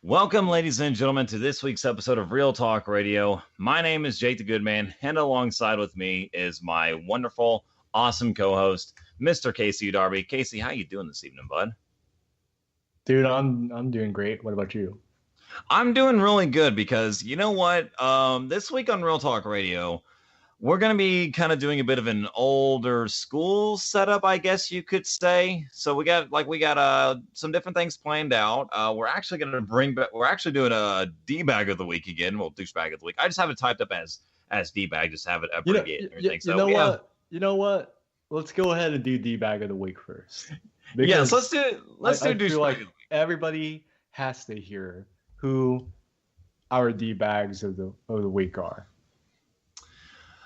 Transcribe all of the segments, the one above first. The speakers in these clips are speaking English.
Welcome, ladies and gentlemen, to this week's episode of Real Talk Radio. My name is Jake the Goodman, and alongside with me is my wonderful, awesome co-host, Mr. Casey Darby. Casey, how you doing this evening, bud? Dude, I'm doing great. What about you? I'm doing really good because you know what? This week on Real Talk Radio, we're going to be kind of doing a bit of an older school setup, I guess you could say. So we got some different things planned out. We're actually going to we're actually doing a D-bag of the week again. Well, douchebag of the week. I just have it typed up as D-bag, just have it abbreviated. You know what? Let's go ahead and do D-bag of the week first. Yes, let's do douchebag. Feel like everybody has to hear who our D-bags of the week are.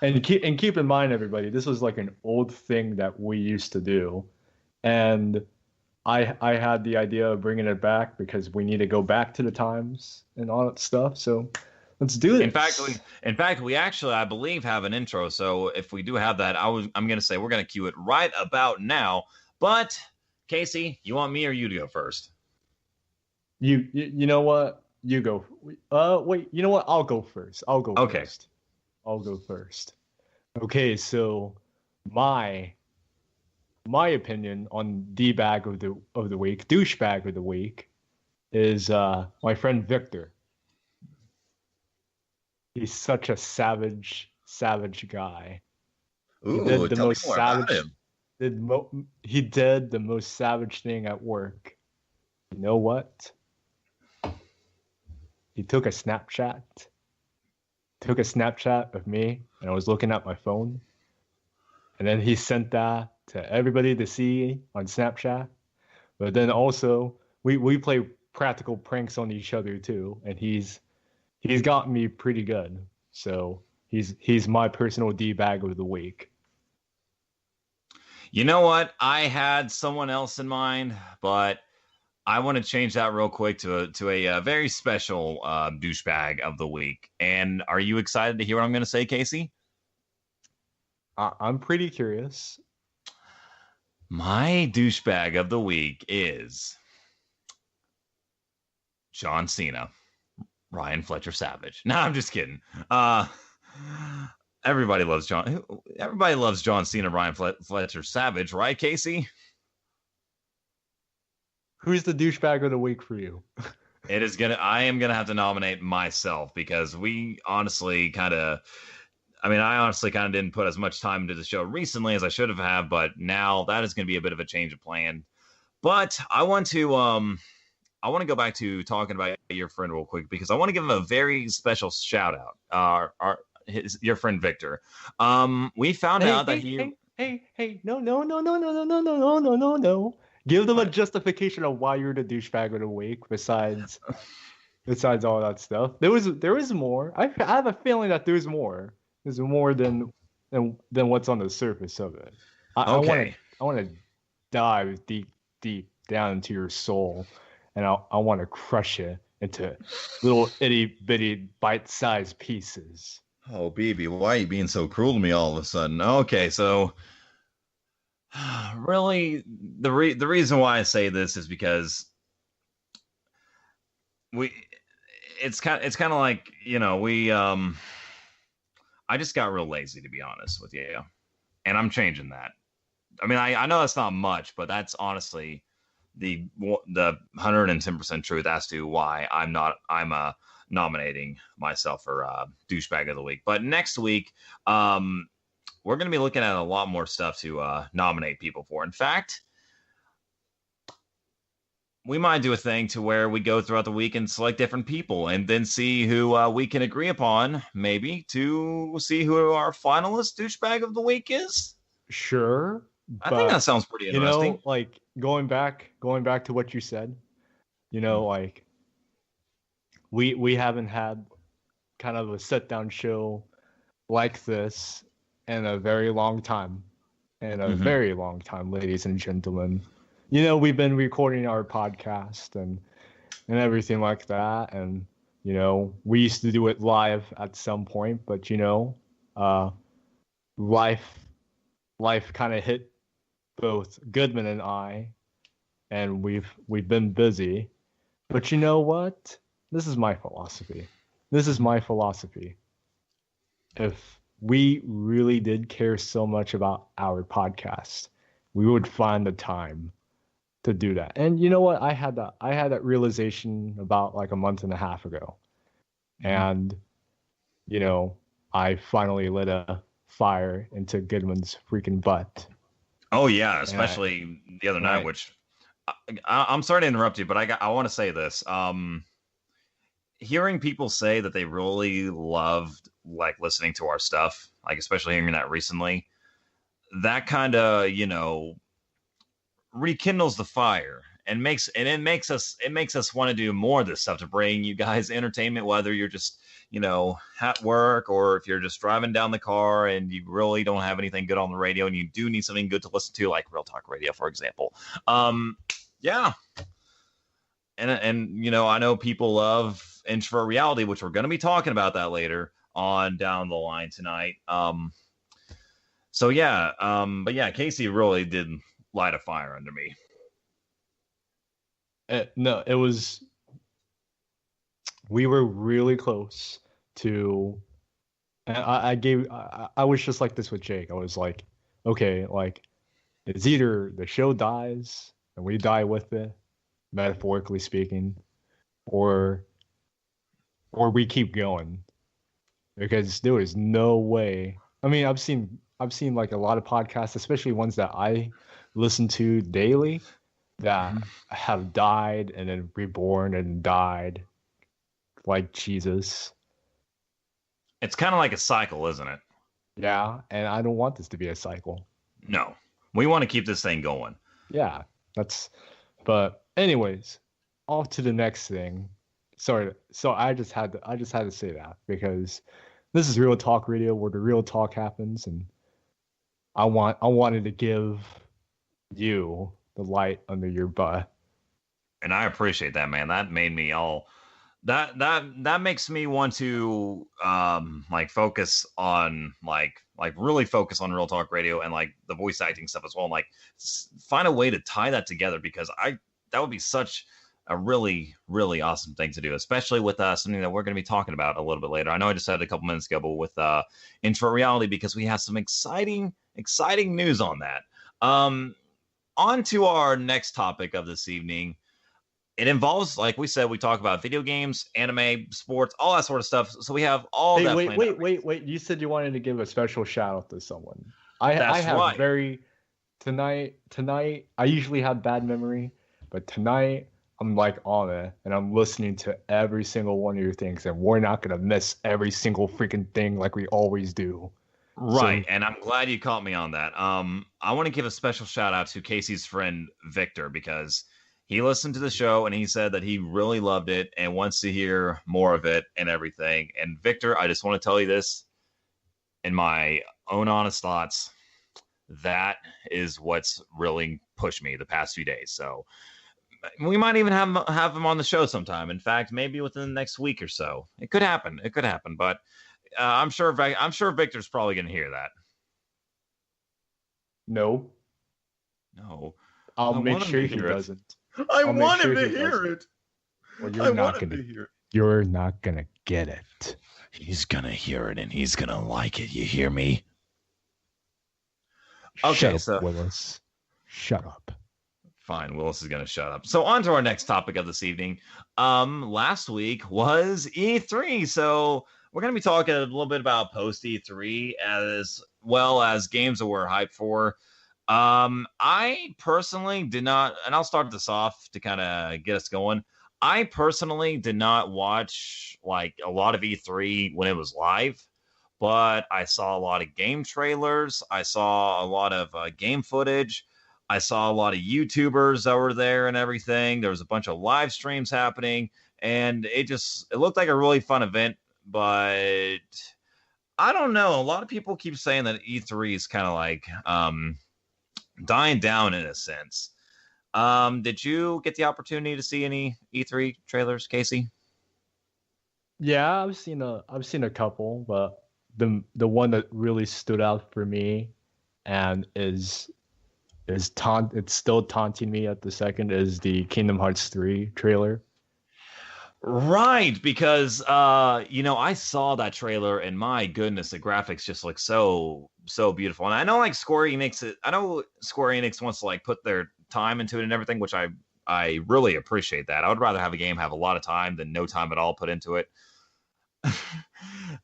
And keep in mind, everybody, this was like an old thing that we used to do, and I had the idea of bringing it back because we need to go back to the times and all that stuff. So let's do it. In fact, we actually, I believe, have an intro. So if we do have that, I'm going to say we're going to cue it right about now. But Casey, you want me or you to go first? You know what? You go. Wait. You know what? I'll go first. Okay. First. I'll go first. Okay, so my opinion on D-bag of the week, douchebag of the week, is my friend Victor. He's such a savage guy. Ooh, he did the most savage. He did the most savage thing at work. You know what? He took a Snapchat of me, and I was looking at my phone, and then he sent that to everybody to see on Snapchat. But then also we play practical pranks on each other too, and he's gotten me pretty good. So he's my personal D-bag of the week. You know what? I had someone else in mind, but I want to change that real quick to a very special douchebag of the week. And are you excited to hear what I'm going to say, Casey? I'm pretty curious. My douchebag of the week is John Cena, Ryan Fletcher Savage. No, I'm just kidding. Everybody loves John Cena, Ryan Fletcher Savage, right, Casey? Who's the douchebag of the week for you? I am gonna have to nominate myself because I honestly kind of didn't put as much time into the show recently as I should have, but now that is going to be a bit of a change of plan. But I want to go back to talking about your friend real quick because I want to give him a very special shout out. Your friend Victor. We found out that no. Give them a justification of why you're the douchebag of the week. Besides all that stuff, there was more. I have a feeling that there's more. There's more than what's on the surface of it. I want to dive deep down into your soul, and I want to crush it into little itty bitty bite-sized pieces. Oh, baby, why are you being so cruel to me all of a sudden? Okay, so. Really, the reason why I say this is because it's kind of like, you know, I just got real lazy, to be honest with you, and I'm changing that. I mean, I know that's not much, but that's honestly the 110% truth as to why I'm nominating myself for douchebag of the week. But next week, we're going to be looking at a lot more stuff to nominate people for. In fact, we might do a thing to where we go throughout the week and select different people and then see who we can agree upon, maybe, to see who our finalist douchebag of the week is. Sure. I think that sounds pretty interesting. You know, like going back to what you said, you know, like we haven't had kind of a sit-down show like this in a very long time. Very long time, ladies and gentlemen. You know, we've been recording our podcast and everything like that. And, you know, we used to do it live at some point, but, you know, life kind of hit both Goodman and I, and we've been busy. But you know what? this is my philosophy. This is my philosophy. If we really did care so much about our podcast, we would find the time to do that. And you know what? I had that realization about like a month and a half ago. Mhm. And you know, I finally lit a fire into Goodman's freaking butt. Oh yeah, And I especially the other and night. I Which I'm sorry to interrupt you, but I want to say this. Hearing people say that they really loved like listening to our stuff, like especially hearing that recently, that kind of rekindles the fire and it makes us want to do more of this stuff to bring you guys entertainment, whether you're just at work or if you're just driving down the car and you really don't have anything good on the radio and you do need something good to listen to, like Real Talk Radio, for example. Yeah. And I know people love introvert reality, which we're going to be talking about that later on down the line tonight. So yeah, but yeah, Casey really did light a fire under me. no, it was we were really close to. And I was just like this with Jake. I was like, okay, like it's either the show dies and we die with it, metaphorically speaking, or we keep going because there is no way. I mean, I've seen like a lot of podcasts, especially ones that I listen to daily, that have died and then reborn and died like Jesus. It's kind of like a cycle, isn't it? Yeah, and I don't want this to be a cycle. No, we want to keep this thing going. Yeah, that's. But anyways, off to the next thing. Sorry, so I just had to say that because this is real talk radio where the real talk happens, and I wanted to give you the light under your butt. And I appreciate that, man. That made me all that makes me want to like focus on like really focus on Real Talk Radio and like the voice acting stuff as well, and like find a way to tie that together, because I that would be such a really awesome thing to do, especially with something that we're going to be talking about a little bit later. I know I just said it a couple minutes ago, but with intro reality, because we have some exciting news on that. On to our next topic of this evening. It involves, like we said, we talk about video games, anime, sports, all that sort of stuff. So we have all Hey, that wait, planned out. wait, wait, wait! You said you wanted to give a special shout out to someone. I That's have right. very tonight. I usually have bad memory, but tonight I'm like on it, and I'm listening to every single one of your things, and we're not gonna miss every single freaking thing like we always do. Right, So and I'm glad you caught me on that. I want to give a special shout out to Casey's friend Victor, because he listened to the show and he said that he really loved it and wants to hear more of it and everything. And Victor, I just want to tell you this in my own honest thoughts. That is what's really pushed me the past few days. So we might even have him on the show sometime. In fact, maybe within the next week or so. It could happen. It could happen, but I'm sure Victor's probably going to hear that. no, No, I'll I make want him sure to he hear it. doesn't. I I'll make want him sure to he hear doesn't. it. Well, I want him to hear it. you're not gonna get it. He's gonna hear it and he's gonna like it. You hear me? Okay, Shut up, so Willis. Shut up. fine. Willis is gonna shut up. So on to our next topic of this evening. Last week was E3, so we're gonna be talking a little bit about post E3 as well as games that we're hyped for. I personally did not, and I'll start this off to kind of get us going. I personally did not watch like a lot of E3 when it was live, but I saw a lot of game trailers. I saw a lot of game footage. I saw a lot of YouTubers that were there and everything. There was a bunch of live streams happening, and it looked like a really fun event. But I don't know. A lot of people keep saying that E3 is kind of like dying down in a sense. Did you get the opportunity to see any E3 trailers, Casey? Yeah, I've seen a couple, but the one that really stood out for me and it's still taunting me at the second is the Kingdom Hearts 3 trailer. Right, because I saw that trailer and my goodness, the graphics just look so beautiful. And I know like I know Square Enix wants to like put their time into it and everything, which I really appreciate that. I would rather have a game have a lot of time than no time at all put into it.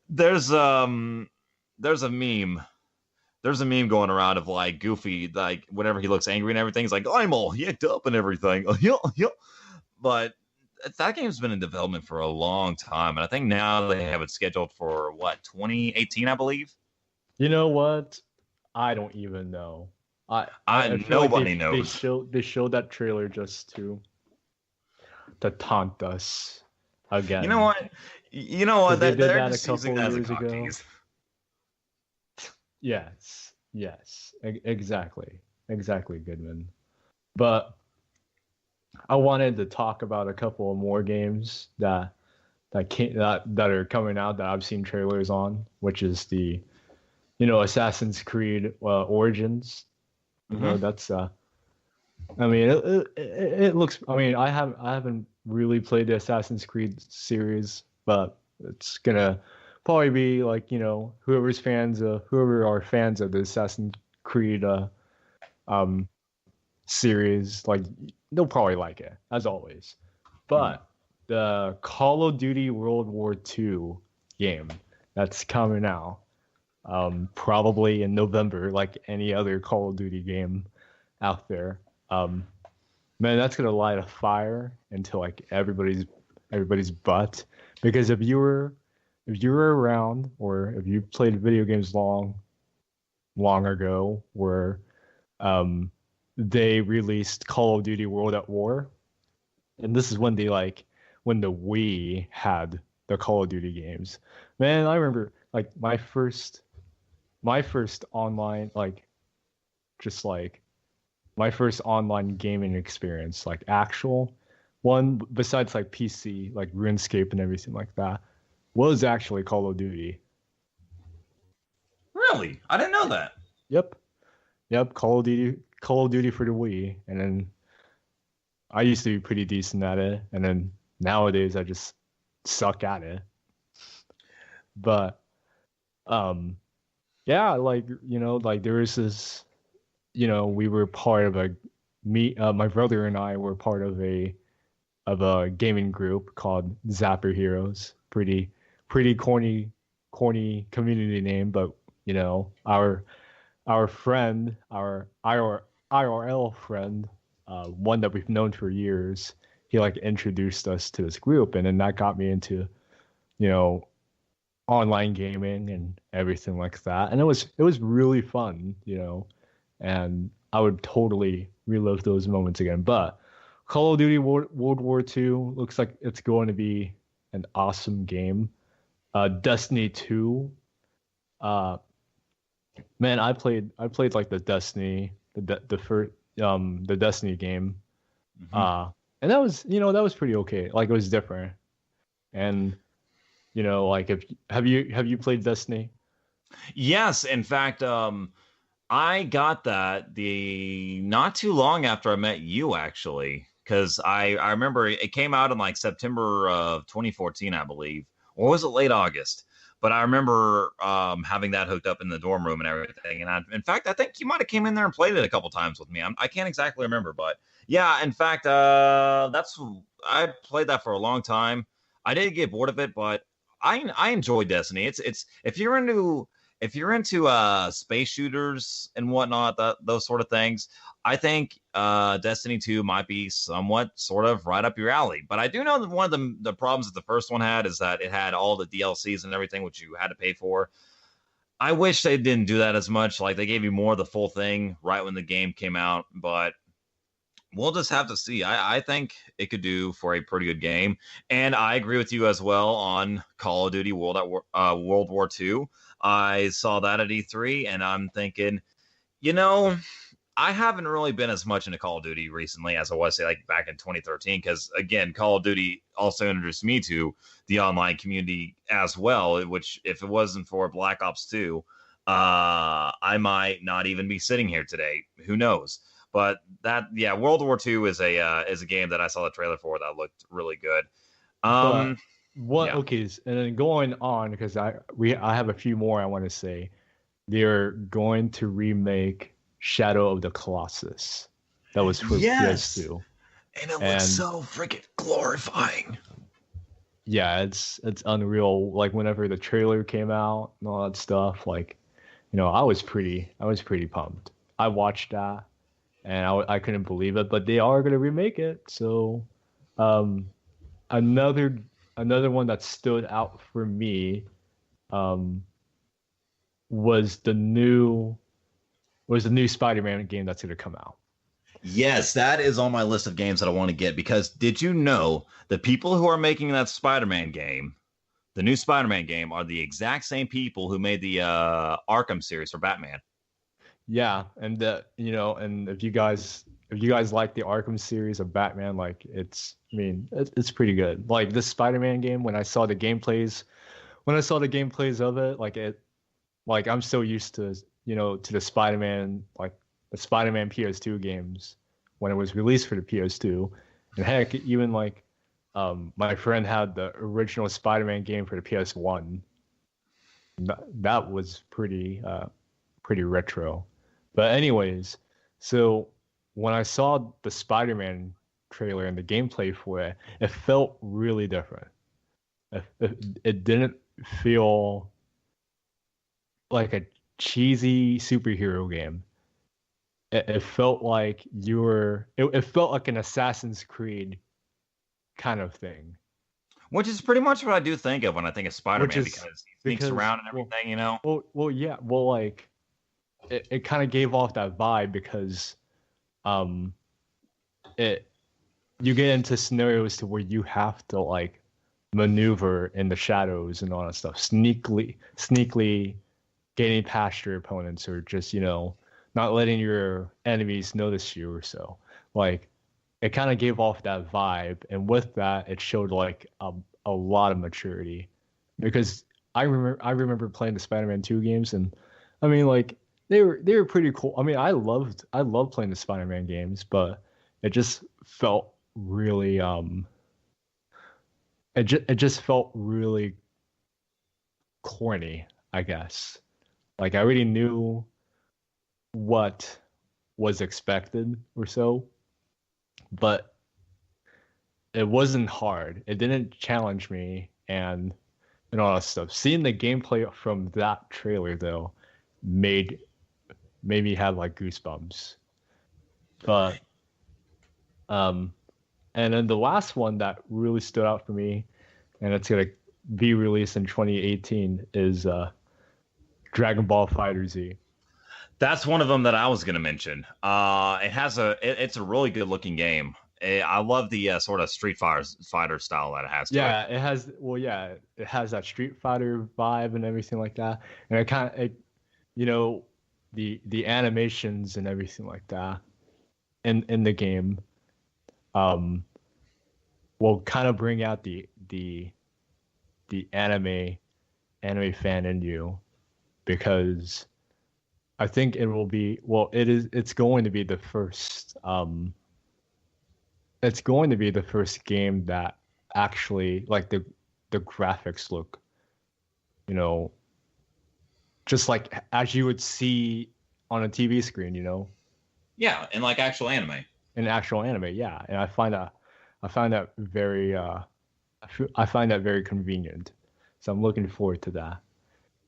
there's um there's a meme. There's a meme going around of like Goofy, like whenever he looks angry and everything, he's like, I'm all yanked up and everything. But that game's been in development for a long time, and I think now they have it scheduled for what 2018, I believe. You know what? I don't even know. I feel like Nobody they knows. showed that trailer just to taunt us You know again. what? You know what? Because they did They're that a just using couple that as a years cock ago. tease. Yes, exactly, Goodman. But I wanted to talk about a couple of more games that are coming out that I've seen trailers on, which is the Assassin's Creed Origins. Mm-hmm. That's I mean it looks. I mean I haven't really played the Assassin's Creed series, but it's gonna probably be like whoever are fans of the Assassin's Creed um series, like they'll probably like it as always. Mm-hmm. But the Call of Duty World War II game that's coming out, probably in November, like any other Call of Duty game out there. Um, Man, that's gonna light a fire into like everybody's butt. Because if you were around, or if you played video games long ago, where um, they released Call of Duty World at War, and this is when the Wii had the Call of Duty games. Man, I remember like my first online, like just like my first online gaming experience, like actual one besides like PC, like RuneScape and everything like that, was actually Call of Duty. Really? I didn't know that. Yep, yep, Call of Duty for the Wii, and then I used to be pretty decent at it, and then nowadays I just suck at it. But um, yeah, like like there was this, we were part of a my brother and I were part of a gaming group called Zapper Heroes. Pretty corny community name, but our friend, our IRL friend, one that we've known for years, he like introduced us to this group, and then that got me into you know online gaming and everything like that, and it was really fun, and I would totally relive those moments again. But Call of Duty World War II looks like it's going to be an awesome game. Destiny 2, uh, man, I played like the first the Destiny game, Mm-hmm. uh, and that was that was pretty okay. Like it was different, and like if have you played Destiny? Yes, in fact, I got that the not too long after I met you, actually, because I remember it came out in like September of 2014, I believe, or was it late August? But I remember having that hooked up in the dorm room and everything. And in fact, I think you might have came in there and played it a couple times with me. I can't exactly remember, but yeah. In fact, I played that for a long time. I did get bored of it, but I enjoy Destiny. It's if you're into space shooters and whatnot, those sort of things, I think Destiny 2 might be somewhat sort of right up your alley. But I do know that one of the problems that the first one had is that it had all the DLCs and everything, which you had to pay for. I wish they didn't do that as much. Like they gave you more of the full thing right when the game came out, but we'll just have to see. I think it could do for a pretty good game, and I agree with you as well on Call of Duty World War II. I saw that at E3, and I'm thinking, you know, I haven't really been as much into Call of Duty recently as I was, say, like back in 2013. Because again, Call of Duty also introduced me to the online community as well. Which, if it wasn't for Black Ops 2, I might not even be sitting here today. Who knows? But yeah, World War II is a game that I saw the trailer for that looked really good. But Um, what? yeah. Okay, and then going on because I have a few more I want to say. They're going to remake Shadow of the Colossus. That was for Yes. PS2, And it looks and so freaking glorifying. yeah, it's unreal. Like whenever the trailer came out and all that stuff, like I was pretty pumped. I watched that and I couldn't believe it, but they are gonna remake it. So, um, another another one that stood out for me, um, was the new Spider-Man game that's gonna come out. Yes, that is on my list of games that I want to get because did you know the people who are making that Spider-Man game, the new Spider-Man game, are the exact same people who made the Arkham series for Batman? Yeah, and and if you guys like the Arkham series of Batman, like I mean, it's pretty good. Like this Spider-Man game, when I saw the gameplays of it, like I'm so used to to the Spider-Man, like the Spider-Man PS2 games when it was released for the PS2, and heck, even like my friend had the original Spider-Man game for the PS1. That was pretty retro. But anyways, so when I saw the Spider-Man trailer and the gameplay for it, it felt really different. It didn't feel like a cheesy superhero game. It felt like it felt like an Assassin's Creed kind of thing, Which is pretty much what I do think of when I think of which Spider-Man is because he sneaks because around and everything, you know? yeah, well, like it kind of gave off that vibe because um it you get into scenarios to where you have to like maneuver in the shadows and all that stuff, sneakily getting past your opponents or just not letting your enemies notice you or so. Like it kind of gave off that vibe, and with that, it showed like a lot of maturity because I remember playing the Spider-Man 2 games, and I mean like they were pretty cool. I mean, I loved playing the Spider-Man games, but it just felt really it just felt really corny, I guess. Like I already knew what was expected or so, but it wasn't hard. It didn't challenge me and all that stuff. Seeing the gameplay from that trailer though made made me have like goosebumps. But um and then the last one that really stood out for me, and it's gonna be released in 2018, is Dragon Ball Fighter Z. That's one of them that I was going to mention. It's a really good looking game. I love the sort of Fighter style that it has to it. Yeah, it has that Street Fighter vibe and everything like that. And it kind of you know the animations and everything like that in the game um will kind of bring out the anime fan in you, because I think it will be well it's going to be the first game that actually like the graphics look, you know, just like as you would see on a TV screen, Yeah, and like actual anime. in actual anime. Yeah, and I find that very I find that very convenient. So I'm looking forward to that.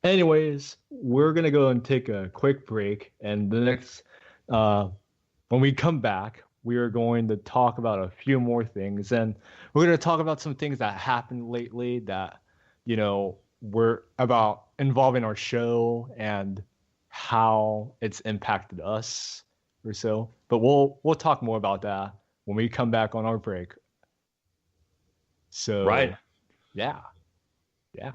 Anyways, we're gonna go and take a quick break, and the next uh when we come back, we are going to talk about a few more things, and we're going to talk about some things that happened lately that, were about involving our show and how it's impacted us or so. But we'll talk more about that when we come back on our break. Right, So, yeah, yeah.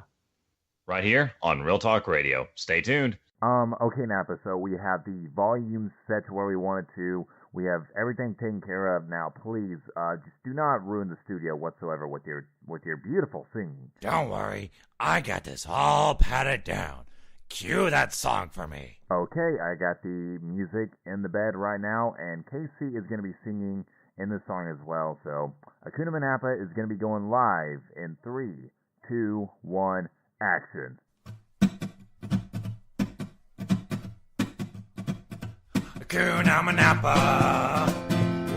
right here on Real Talk Radio. Stay tuned. Okay, Napa. So we have the volume set to where we want it to. We have everything taken care of now. Please, just do not ruin the studio whatsoever with your beautiful singing. Don't worry, I got this all patted down. Cue that song for me. Okay, I got the music in the bed right now, and Casey is going to be singing in this song as well. So Hakuna Manapa is going to be going live in 3, 2, 1, action. Hakuna Manapa,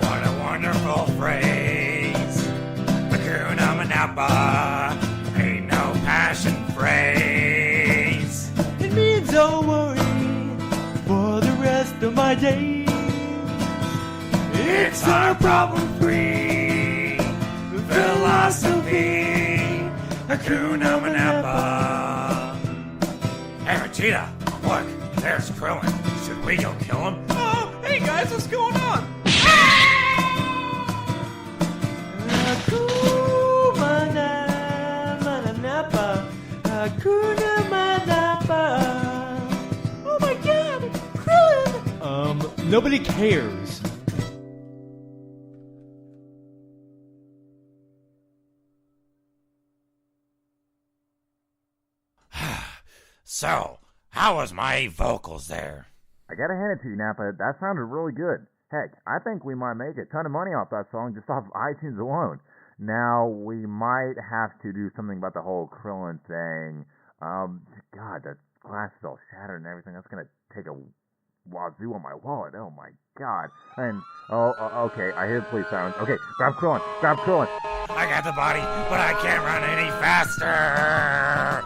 what a wonderful phrase. Hakuna Manapa, ain't no passion phrase. It means don't worry for the rest of my days. It's our problem-free philosophy. Hakuna Manapa. Hey, Vegeta, look, there's Krillin. Should we go kill him? Oh, hey guys, what's going on? Hakuna Manapa. Oh my god, Krillin! Nobody cares. So, how was my vocals there? I gotta hand it to you, Nappa. That sounded really good. Heck, I think we might make a ton of money off that song just off iTunes alone. Now, we might have to do something about the whole Krillin thing. God, the glass is all shattered and everything. That's gonna take a wazoo on my wallet. Oh my god. And, okay, I hear the police sirens. Okay, grab Krillin, grab Krillin. I got the body, but I can't run any faster!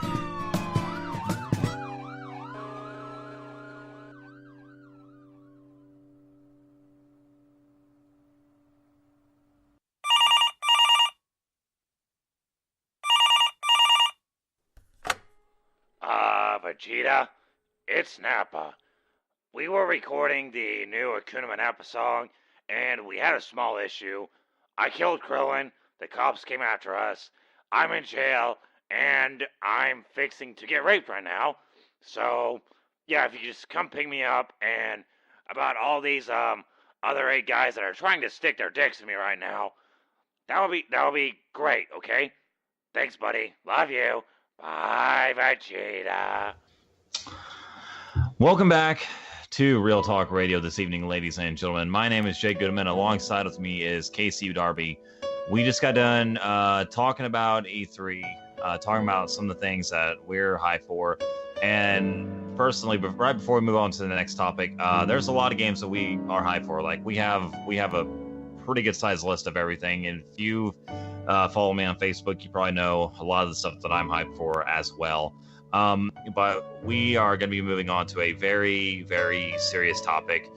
Vegeta, it's Nappa. We were recording the new Hakuna Manapa song, and we had a small issue. I killed Krillin, the cops came after us, I'm in jail, and I'm fixing to get raped right now. So, yeah, if you just come pick me up, and about all these other 8 guys that are trying to stick their dicks in me right now, that would be great, okay? Thanks, buddy. Love you. Bye, Vegeta. Welcome back to Real Talk Radio this evening, ladies and gentlemen. My name is Jake Goodman. Alongside with me is KCU Darby. We just got done talking about E3, talking about some of the things that we're high for. And personally, but right before we move on to the next topic, there's a lot of games that we are high for. Like we have a pretty good sized list of everything. And if you follow me on Facebook, you probably know a lot of the stuff that I'm hyped for as well. But we are going to be moving on to a very, very serious topic.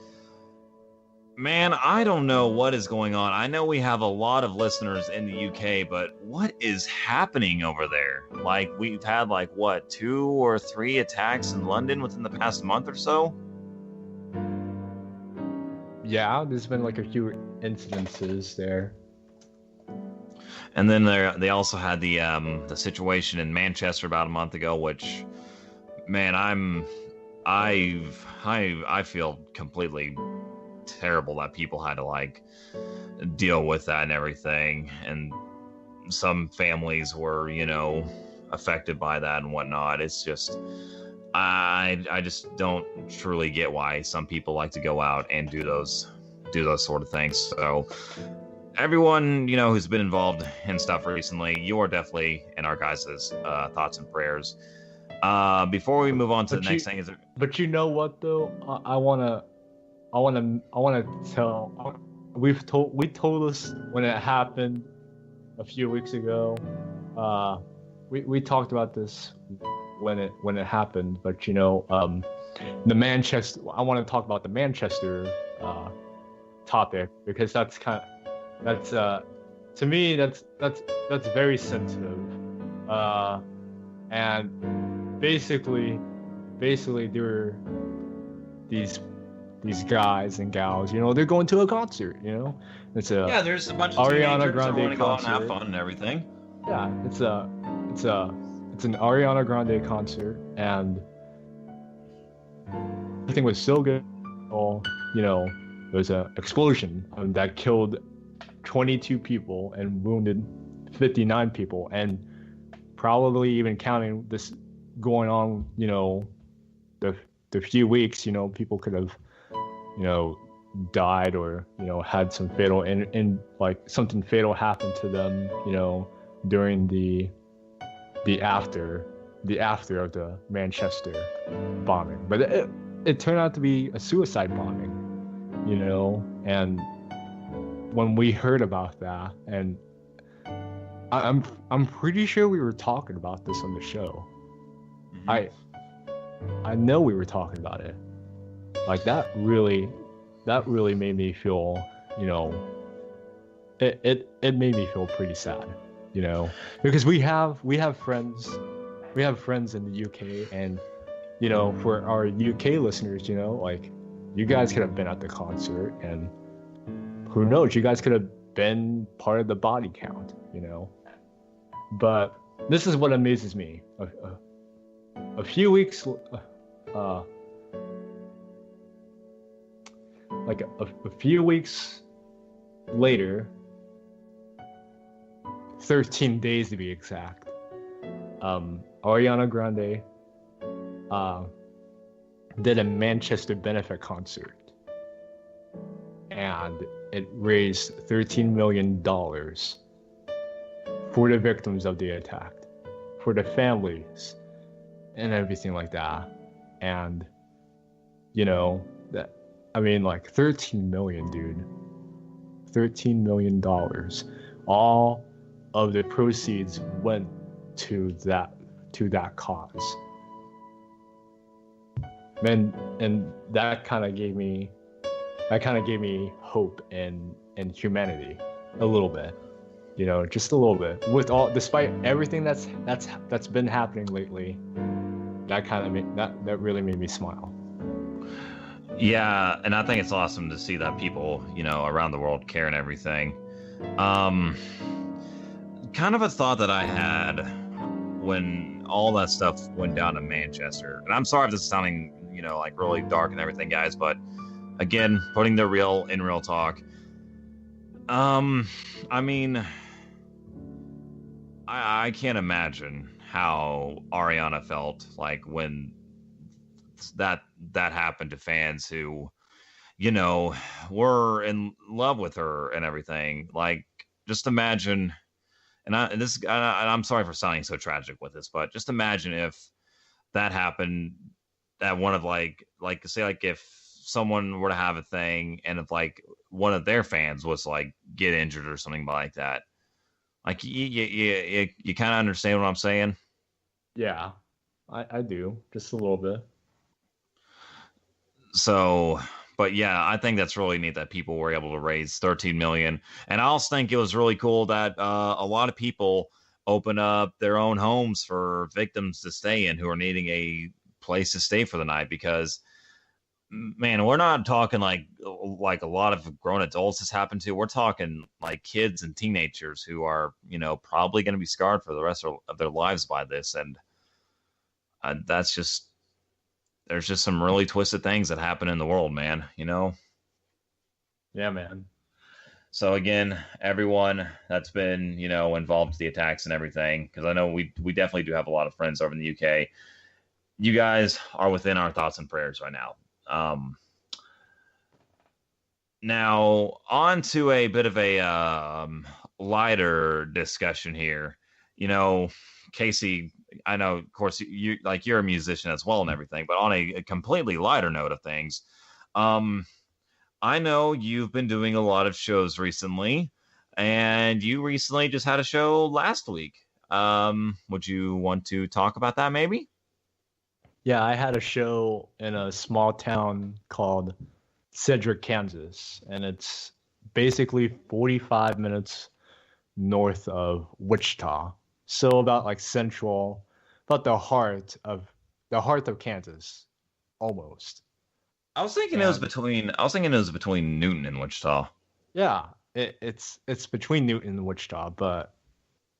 Man, I don't know what is going on. I know we have a lot of listeners in the UK, but what is happening over there? Like, we've had, 2 or 3 attacks in London within the past month or so? Yeah, there's been a few incidences there. And then they also had the situation in Manchester about a month ago, which, man, I feel completely terrible that people had to deal with that and everything, and some families were affected by that and whatnot. It's just I just don't truly get why some people like to go out and do those sort of things. So everyone, who's been involved in stuff recently, you are definitely in our guys' thoughts and prayers. Before we move on to the next thing, but you know what though? I wanna tell. We told us when it happened a few weeks ago. We talked about this when it happened, but the Manchester. I want to talk about the Manchester topic because that's to me that's very sensitive, and basically there were these guys and gals, they're going to a concert, it's there's a bunch of Ariana teenagers that want Grande to go out and have concert. fun and everything. Yeah, it's an Ariana Grande concert, and I think it was so good. There was an explosion that killed 22 people and wounded 59 people, and probably even counting this going on, the few weeks, people could have, died or had some fatal and like something fatal happened to them during the after of the Manchester bombing, but it turned out to be a suicide bombing, and when we heard about that, and I'm pretty sure we were talking about this on the show. I know we were talking about it. Like that really made me feel, it made me feel pretty sad, because we have friends in the UK, and for our UK listeners, like you guys could have been at the concert, and who knows, you guys could have been part of the body count, but this is what amazes me. A few weeks like a few weeks later, 13 days to be exact, Ariana Grande did a Manchester benefit concert, and it raised $13 million for the victims of the attack, for the families and everything like that. And that, I mean, like 13 million, dude. $13 million. All of the proceeds went to that cause. And that kind of gave me hope in humanity a little bit. Just a little bit. Despite everything that's been happening lately, that really made me smile. Yeah, and I think it's awesome to see that people, around the world care and everything. Kind of a thought that I had when all that stuff went down in Manchester. And I'm sorry if this is sounding, like really dark and everything, guys, but again, putting the real in real talk. I mean, I can't imagine how Ariana felt like when that happened to fans who, were in love with her and everything. Like, just imagine, I'm sorry for sounding so tragic with this, but just imagine if that happened at one of like say, like if someone were to have a thing and if like one of their fans was like get injured or something like that. Like you kind of understand what I'm saying? Yeah, I do, just a little bit. So, but yeah, I think that's really neat that people were able to raise 13 million. And I also think it was really cool that a lot of people open up their own homes for victims to stay in who are needing a place to stay for the night, because man, we're not talking like a lot of grown adults this happened to. We're talking like kids and teenagers who are, probably going to be scarred for the rest of their lives by this. And that's just, there's just some really twisted things that happen in the world, man, Yeah, man. So again, everyone that's been, involved with the attacks and everything, because I know we definitely do have a lot of friends over in the UK. You guys are within our thoughts and prayers right now. Now on to a bit of a lighter discussion here. Casey, I know, of course, you're a musician as well and everything, but on a completely lighter note of things, I know you've been doing a lot of shows recently, and you recently just had a show last week. Would you want to talk about that maybe? Yeah, I had a show in a small town called Cedric, Kansas, and it's basically 45 minutes north of Wichita. So about like about the heart of Kansas, almost. I was thinking it was between Newton and Wichita. Yeah, it's between Newton and Wichita, but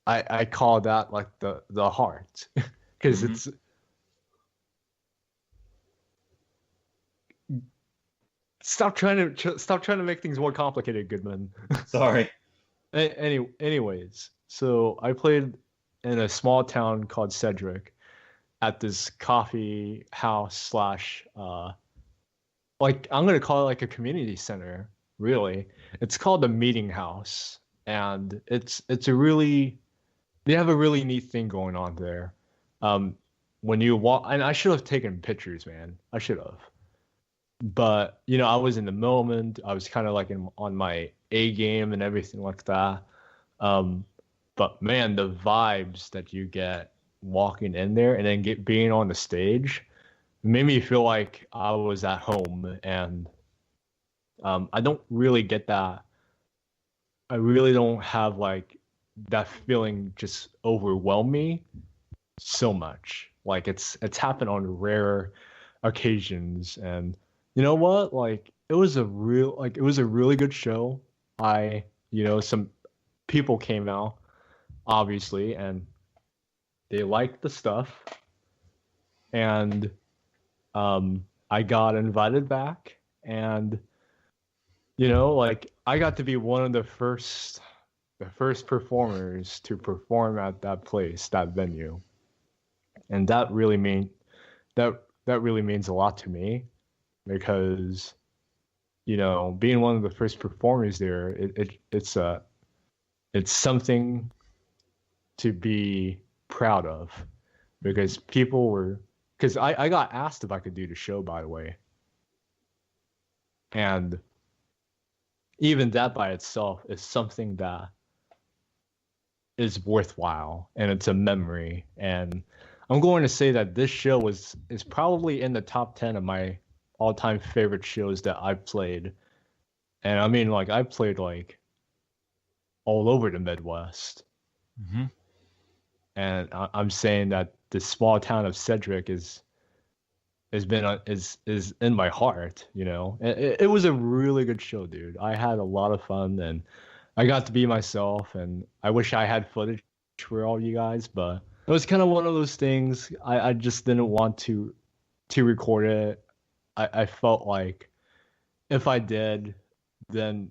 I call that like the heart because it's. Stop trying to make things more complicated, Goodman. Sorry. Anyways, so I played in a small town called Cedric at this coffee house slash like I'm gonna call it like a community center. Really, it's called the Meeting House, and it's a really they have a really neat thing going on there. Um, when you walk, and I should have taken pictures, man. I should have, but I was in the moment. I was kind of like on my A game and everything like that. Um, but man, the vibes that you get walking in there and then being on the stage made me feel like I was at home. And I don't really get that. I really don't have like that feeling just overwhelm me so much. Like it's happened on rare occasions, and you know what? Like it was a really good show. Some people came out obviously, and they liked the stuff, and I got invited back, and like I got to be one of the first performers to perform at that place, that venue. And that really means a lot to me because being one of the first performers there, it's something to be proud of because I got asked if I could do the show, by the way. And even that by itself is something that is worthwhile, and it's a memory. And I'm going to say that this show is probably in the top 10 of my all-time favorite shows that I've played. And I mean, like, I've played like all over the Midwest. Mm-hmm. And I'm saying that the small town of Cedric is in my heart. It was a really good show, dude. I had a lot of fun, and I got to be myself, and I wish I had footage for all you guys, but it was kind of one of those things. I just didn't want to record it. I felt like if I did, then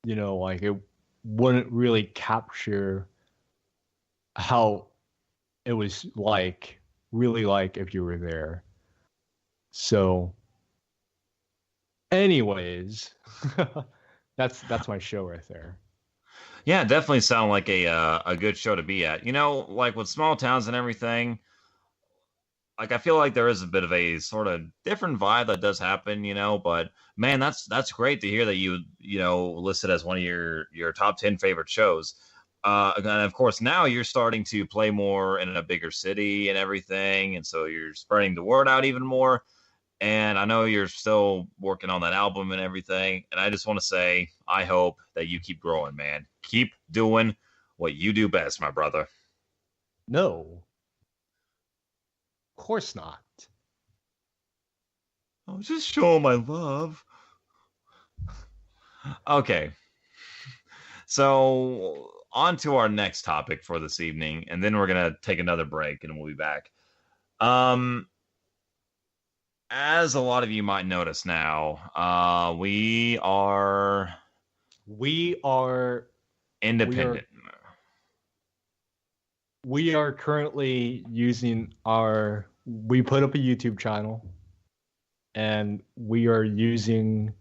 like it wouldn't really capture how it was like, really like if you were there. So anyways, that's my show right there. Yeah, it definitely sound like a good show to be at. Like with small towns and everything, like I feel like there is a bit of a sort of different vibe that does happen, but man, that's great to hear that you listed as one of your top 10 favorite shows. And of course now you're starting to play more in a bigger city and everything, and so you're spreading the word out even more. And I know you're still working on that album and everything. And I just want to say, I hope that you keep growing, man. Keep doing what you do best, my brother. No, of course not. I was just showing my love. Okay. So, on to our next topic for this evening. And then we're going to take another break and we'll be back. As a lot of you might notice now, we are independent. We are currently we put up a YouTube channel, and we are using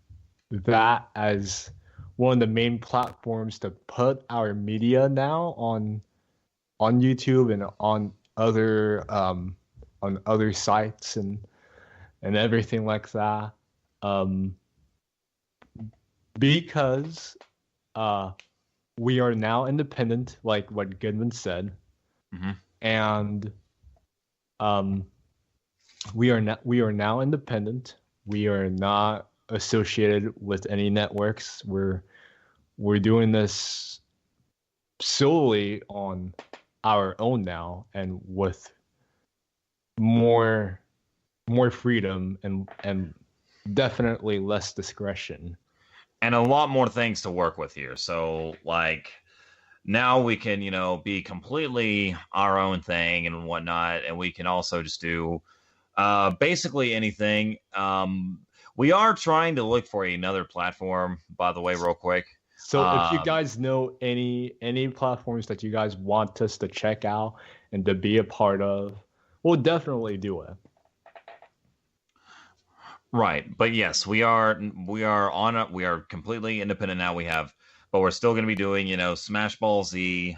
that as one of the main platforms to put our media now on YouTube and on other sites and everything like that, because we are now independent, like what Goodman said. Mm-hmm. And we are now independent. We are not associated with any networks. We're doing this solely on our own now, and with more freedom and definitely less discretion. And a lot more things to work with here. So, like, now we can, be completely our own thing and whatnot. And we can also just do basically anything. We are trying to look for another platform, by the way, real quick. So if you guys know any platforms that you guys want us to check out and to be a part of, we'll definitely do it. Right. But yes, we are completely independent now. But we're still going to be doing, Smash Ball Z,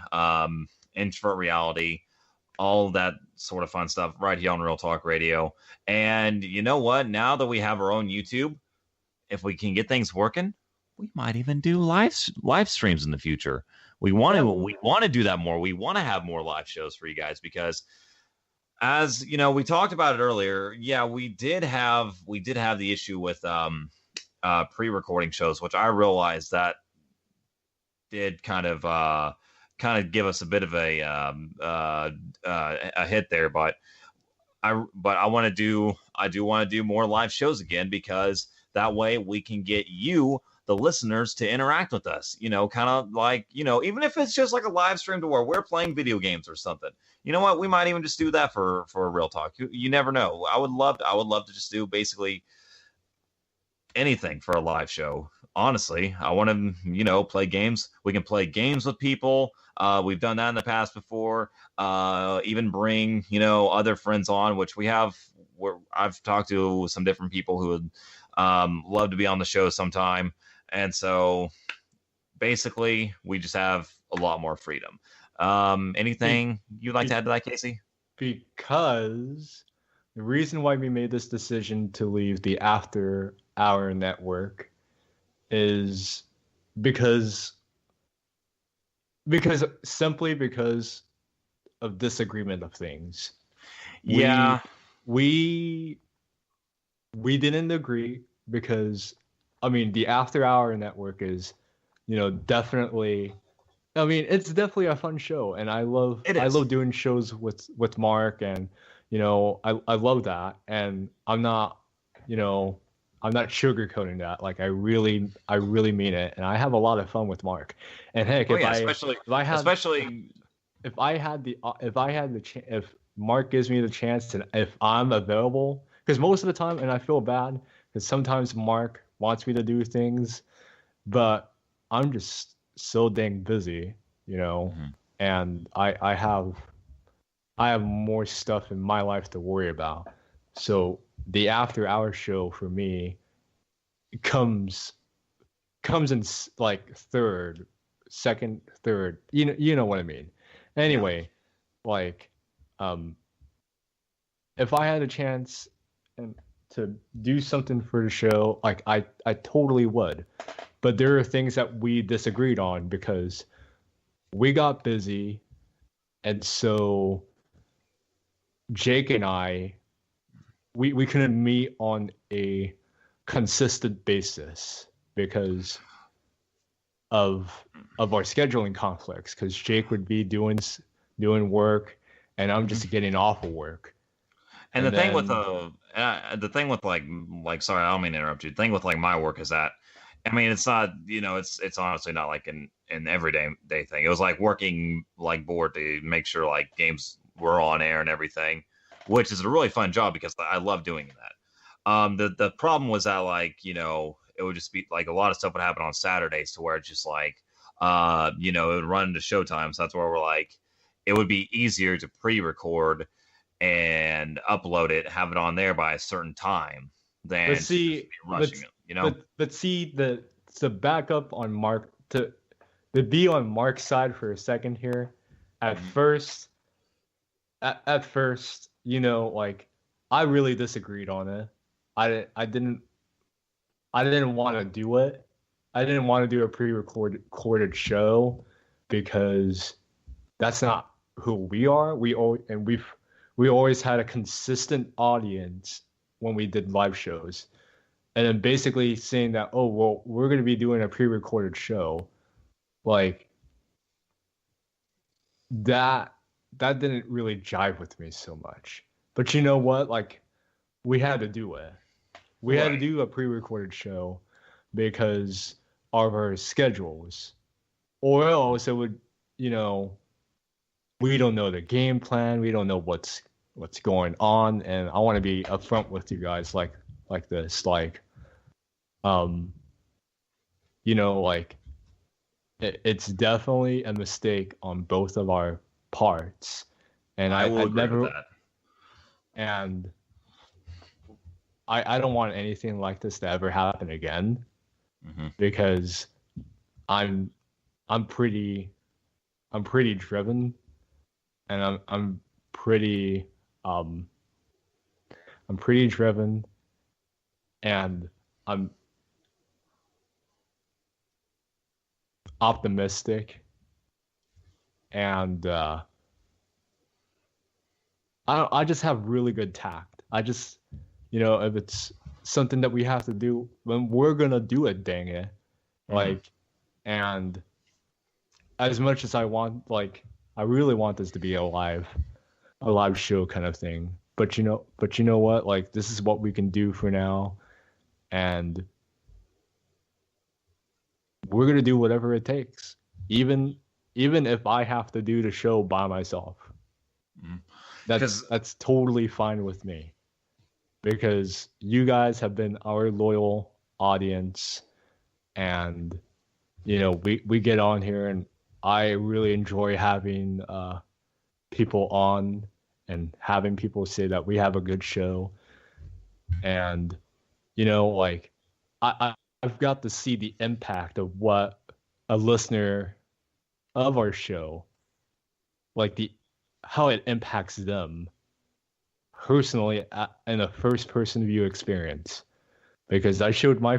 Introvert Reality, all that sort of fun stuff right here on Real Talk Radio. And you know what? Now that we have our own YouTube, if we can get things working, we might even do live streams in the future. We want to do that more. We want to have more live shows for you guys because as we talked about it earlier. Yeah, we did have the issue with pre-recording shows, which I realized that did kind of give us a bit of a hit there. But I do want to do more live shows again because that way we can get you, the listeners, to interact with us. Kind of like, even if it's just like a live stream to where we're playing video games or something. You know what? We might even just do that for a real talk. You never know. I would love to just do basically anything for a live show. Honestly, I want to, play games. We can play games with people. We've done that in the past before. Even bring, other friends on, which we have. I've talked to some different people who would love to be on the show sometime. And so basically, we just have a lot more freedom. Anything you'd like to add to that, Casey? Because the reason why we made this decision to leave the After Hour Network is because simply because of disagreement of things. Yeah. We didn't agree because the After Hour Network is, definitely, it's definitely a fun show, and I love doing shows with Mark, and I love that, and I'm not sugarcoating that. Like I really mean it, and I have a lot of fun with Mark. And heck, if Mark gives me the chance, and if I'm available, because most of the time, and I feel bad because sometimes Mark wants me to do things, but I'm just so dang busy, Mm-hmm. and I have more stuff in my life to worry about. So the After Hour show for me comes in like second, third. You know what I mean. Anyway, like, if I had a chance and to do something for the show, like I totally would. But there are things that we disagreed on because we got busy, and so Jake and I, we couldn't meet on a consistent basis because of our scheduling conflicts. Because Jake would be doing work, and I'm just getting off of work. And the thing with like sorry, I don't mean to interrupt you. The thing with like my work is that it's not, it's honestly not like an everyday thing. It was like working like board to make sure like games were on air and everything, which is a really fun job because I love doing that. The problem was that like, it would just be like a lot of stuff would happen on Saturdays to where it's just like it would run into showtime. So that's where we're like, it would be easier to pre-record and upload it, have it on there by a certain time than rushing it, But see, the backup on Mark to be on Mark's side for a second here. At first, like I really disagreed on it. I didn't want to do it. I didn't want to do a recorded show because that's not who we are. We always had a consistent audience when we did live shows. And then basically saying that, oh, well, we're going to be doing a pre-recorded show. Like, that didn't really jive with me so much. But you know what? Like, we had to do it. We had to do a pre-recorded show because of our schedules. Or else it would, we don't know the game plan. We don't know what's going on. And I want to be upfront with you guys like this. Like, like it's definitely a mistake on both of our parts. And I will agree never, with that. And I don't want anything like this to ever happen again, because I'm pretty driven, and I'm pretty driven, and I'm optimistic, and I just have really good tact. I just, if it's something that we have to do, then we're gonna do it, dang it. Like, and as much as I want, like, I really want this to be a live show kind of thing. But you know what? Like, this is what we can do for now, and we're gonna do whatever it takes, even if I have to do the show by myself. That's totally fine with me, because you guys have been our loyal audience, and we get on here, and I really enjoy having people on and having people say that we have a good show. And like, I've got to see the impact of what a listener of our show, like how it impacts them personally in a first person view experience. Because I showed a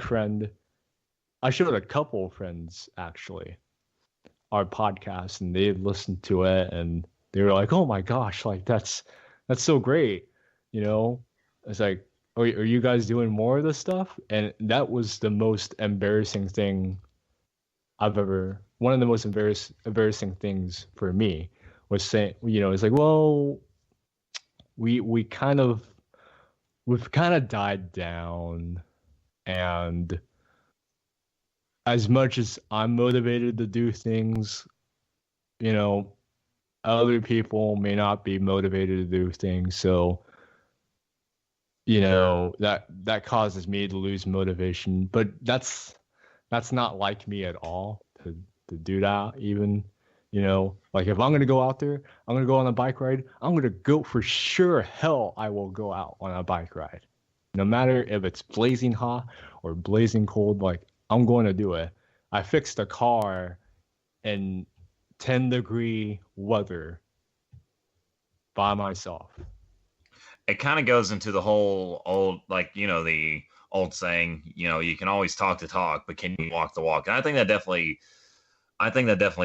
couple of friends actually our podcast, and they listened to it, and they were like, "Oh my gosh, like that's so great." It's like, are you guys doing more of this stuff? And that was the most embarrassing thing one of the most embarrassing things for me was saying, it's like, well, we've kind of died down, and as much as I'm motivated to do things, other people may not be motivated to do things. So, that causes me to lose motivation. But that's not like me at all to do that. Even, like, if I'm going to go out there, I'm going to go on a bike ride. I'm going to go for sure. Hell, I will go out on a bike ride. No matter if it's blazing hot or blazing cold, like, I'm going to do it. I fixed a car in 10-degree weather by myself. It kind of goes into the whole old, like, the old saying, you can always talk the talk, but can you walk the walk? And I think that definitely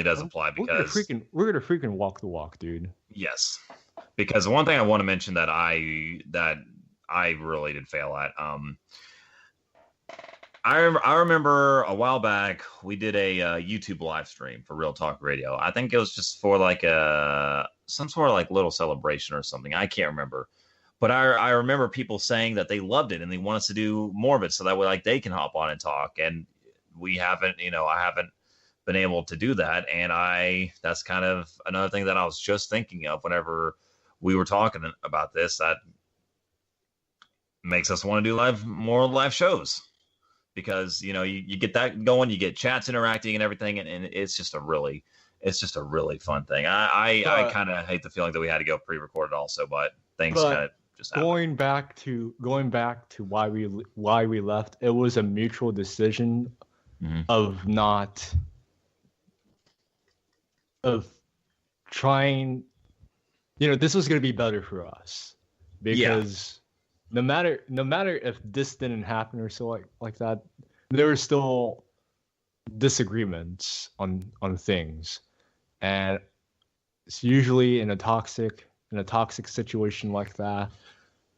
does apply, because we're gonna freaking walk the walk, dude. Yes, because one thing I want to mention that I really did fail at. I remember a while back we did a YouTube live stream for Real Talk Radio. I think it was just for like some sort of like little celebration or something. I can't remember, but I remember people saying that they loved it and they want us to do more of it, so that way, like, they can hop on and talk. And we haven't, I haven't been able to do that, and that's kind of another thing that I was just thinking of whenever we were talking about this. That makes us want to do more live shows. Because you get that going, you get chats interacting and everything, and it's just a really fun thing. I kind of hate the feeling that we had to go pre-recorded also, but things kind of just happened. Going back to why we left, it was a mutual decision of trying. This was going to be better for us, because. No matter if this didn't happen or so like that, there were still disagreements on things, and it's usually in a toxic situation like that.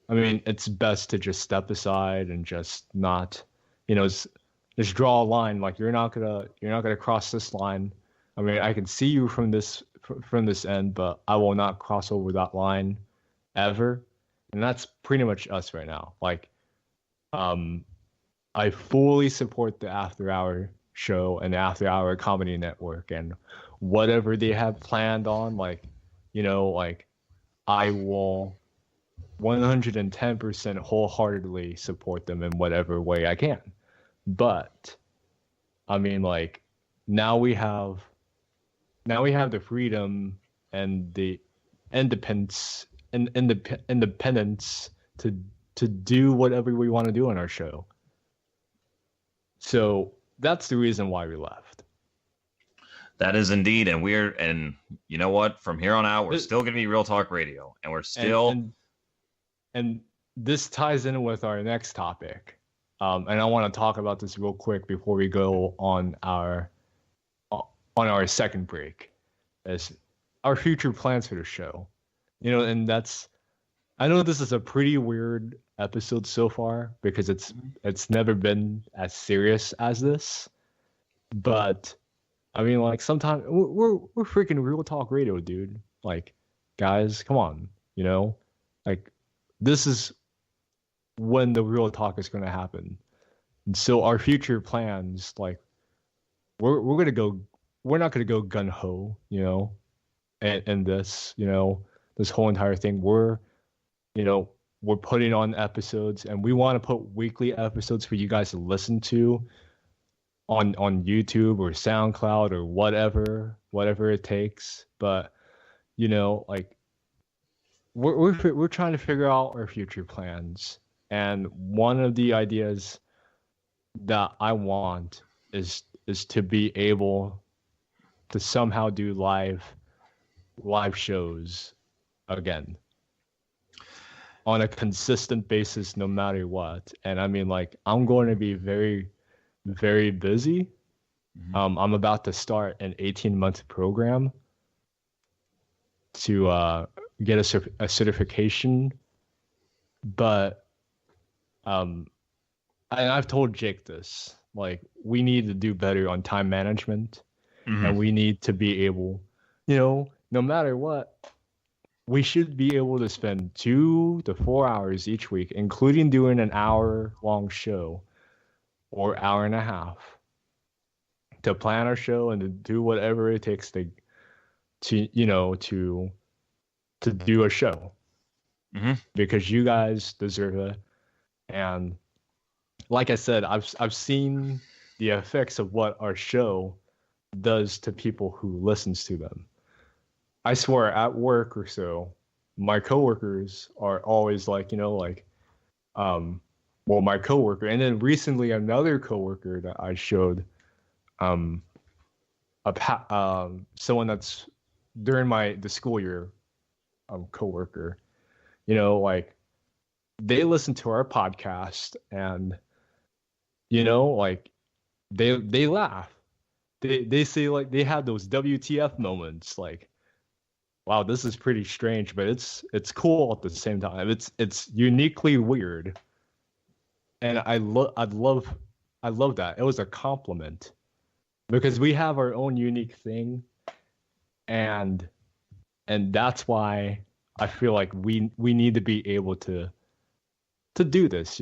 I mean, it's best to just step aside and just not, just draw a line. Like, you're not gonna cross this line. I mean, I can see you from this end, but I will not cross over that line ever. And that's pretty much us right now. Like, I fully support the After Hour show and the After Hour Comedy Network, and whatever they have planned on, like, I will 110% wholeheartedly support them in whatever way I can. But, I mean, like, now we have the freedom and the independence to to do whatever we want to do on our show. So that's the reason why we left. That is indeed, and you know what? From here on out, we're still going to be Real Talk Radio, and we're still. And this ties in with our next topic, and I want to talk about this real quick before we go on our second break, is our future plans for the show. And I know this is a pretty weird episode so far because it's never been as serious as this, but I mean, like, sometimes we're freaking Real Talk Radio, dude. Like, guys, come on, like, this is when the real talk is going to happen. And so our future plans, like, we're not going to go gun ho, and this, this whole entire thing. We're putting on episodes, and we want to put weekly episodes for you guys to listen to on YouTube or SoundCloud or whatever it takes. But like, we're trying to figure out our future plans, and one of the ideas that I want is to be able to somehow do live shows again on a consistent basis, no matter what. And I mean, like, I'm going to be very, very busy. Mm-hmm. I'm about to start an 18-month program to get a certification, but and I've told Jake this, like, we need to do better on time management. Mm-hmm. And we need to be able, no matter what, we should be able to spend 2 to 4 hours each week, including doing an hour-long show or hour and a half, to plan our show and to do whatever it takes to do a show. Mm-hmm. Because you guys deserve it. And like I said, I've seen the effects of what our show does to people who listens to them. I swear, at work or so, my coworkers are always like, my coworker, and then recently another coworker that I showed, someone that's during the school year, coworker, like, they listen to our podcast, and like, they laugh. They say, like, they have those WTF moments, like, wow, this is pretty strange, but it's cool at the same time. It's uniquely weird, and I love that. It was a compliment because we have our own unique thing, and that's why I feel like we need to be able to do this.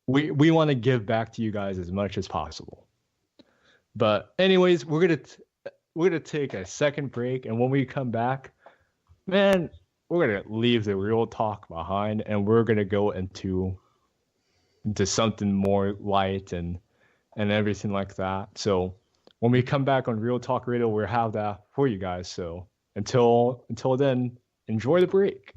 We want to give back to you guys as much as possible. But anyways, we're gonna take a second break, and when we come back, man, we're gonna leave the real talk behind, and we're gonna go into something more light and everything like that. So when we come back on Real Talk Radio, we'll have that for you guys. So until then, enjoy the break.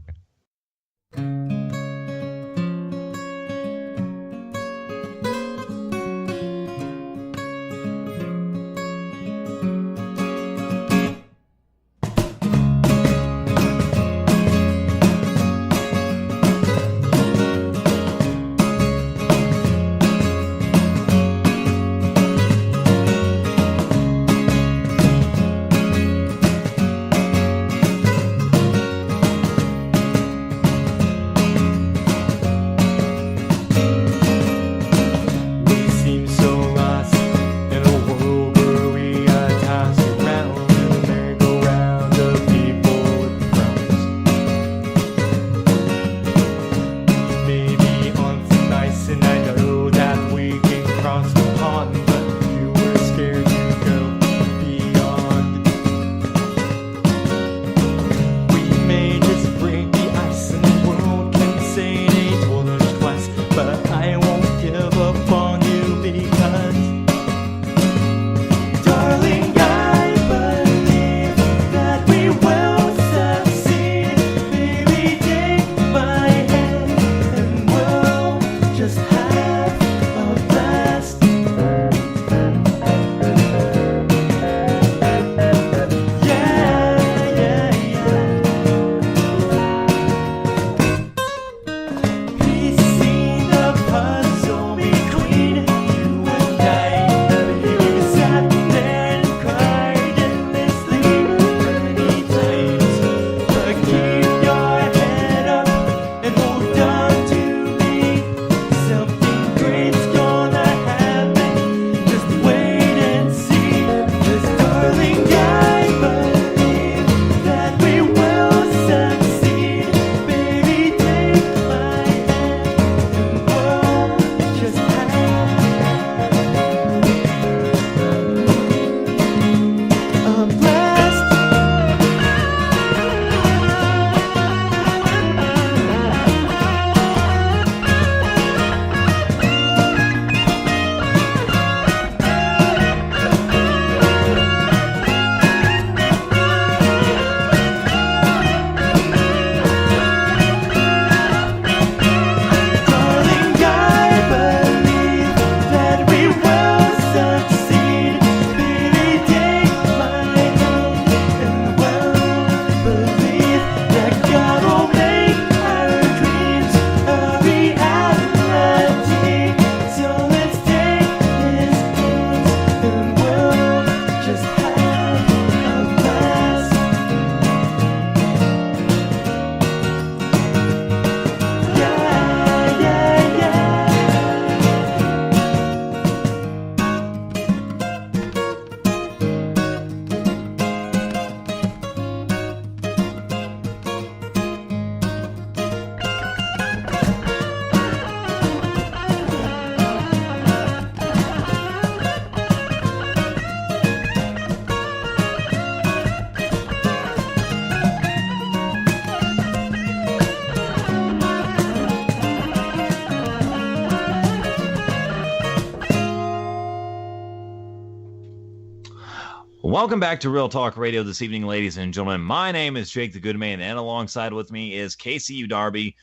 Welcome back to Real Talk Radio this evening, ladies and gentlemen. My name is Jake the Good Man, and alongside with me is KCU Darby.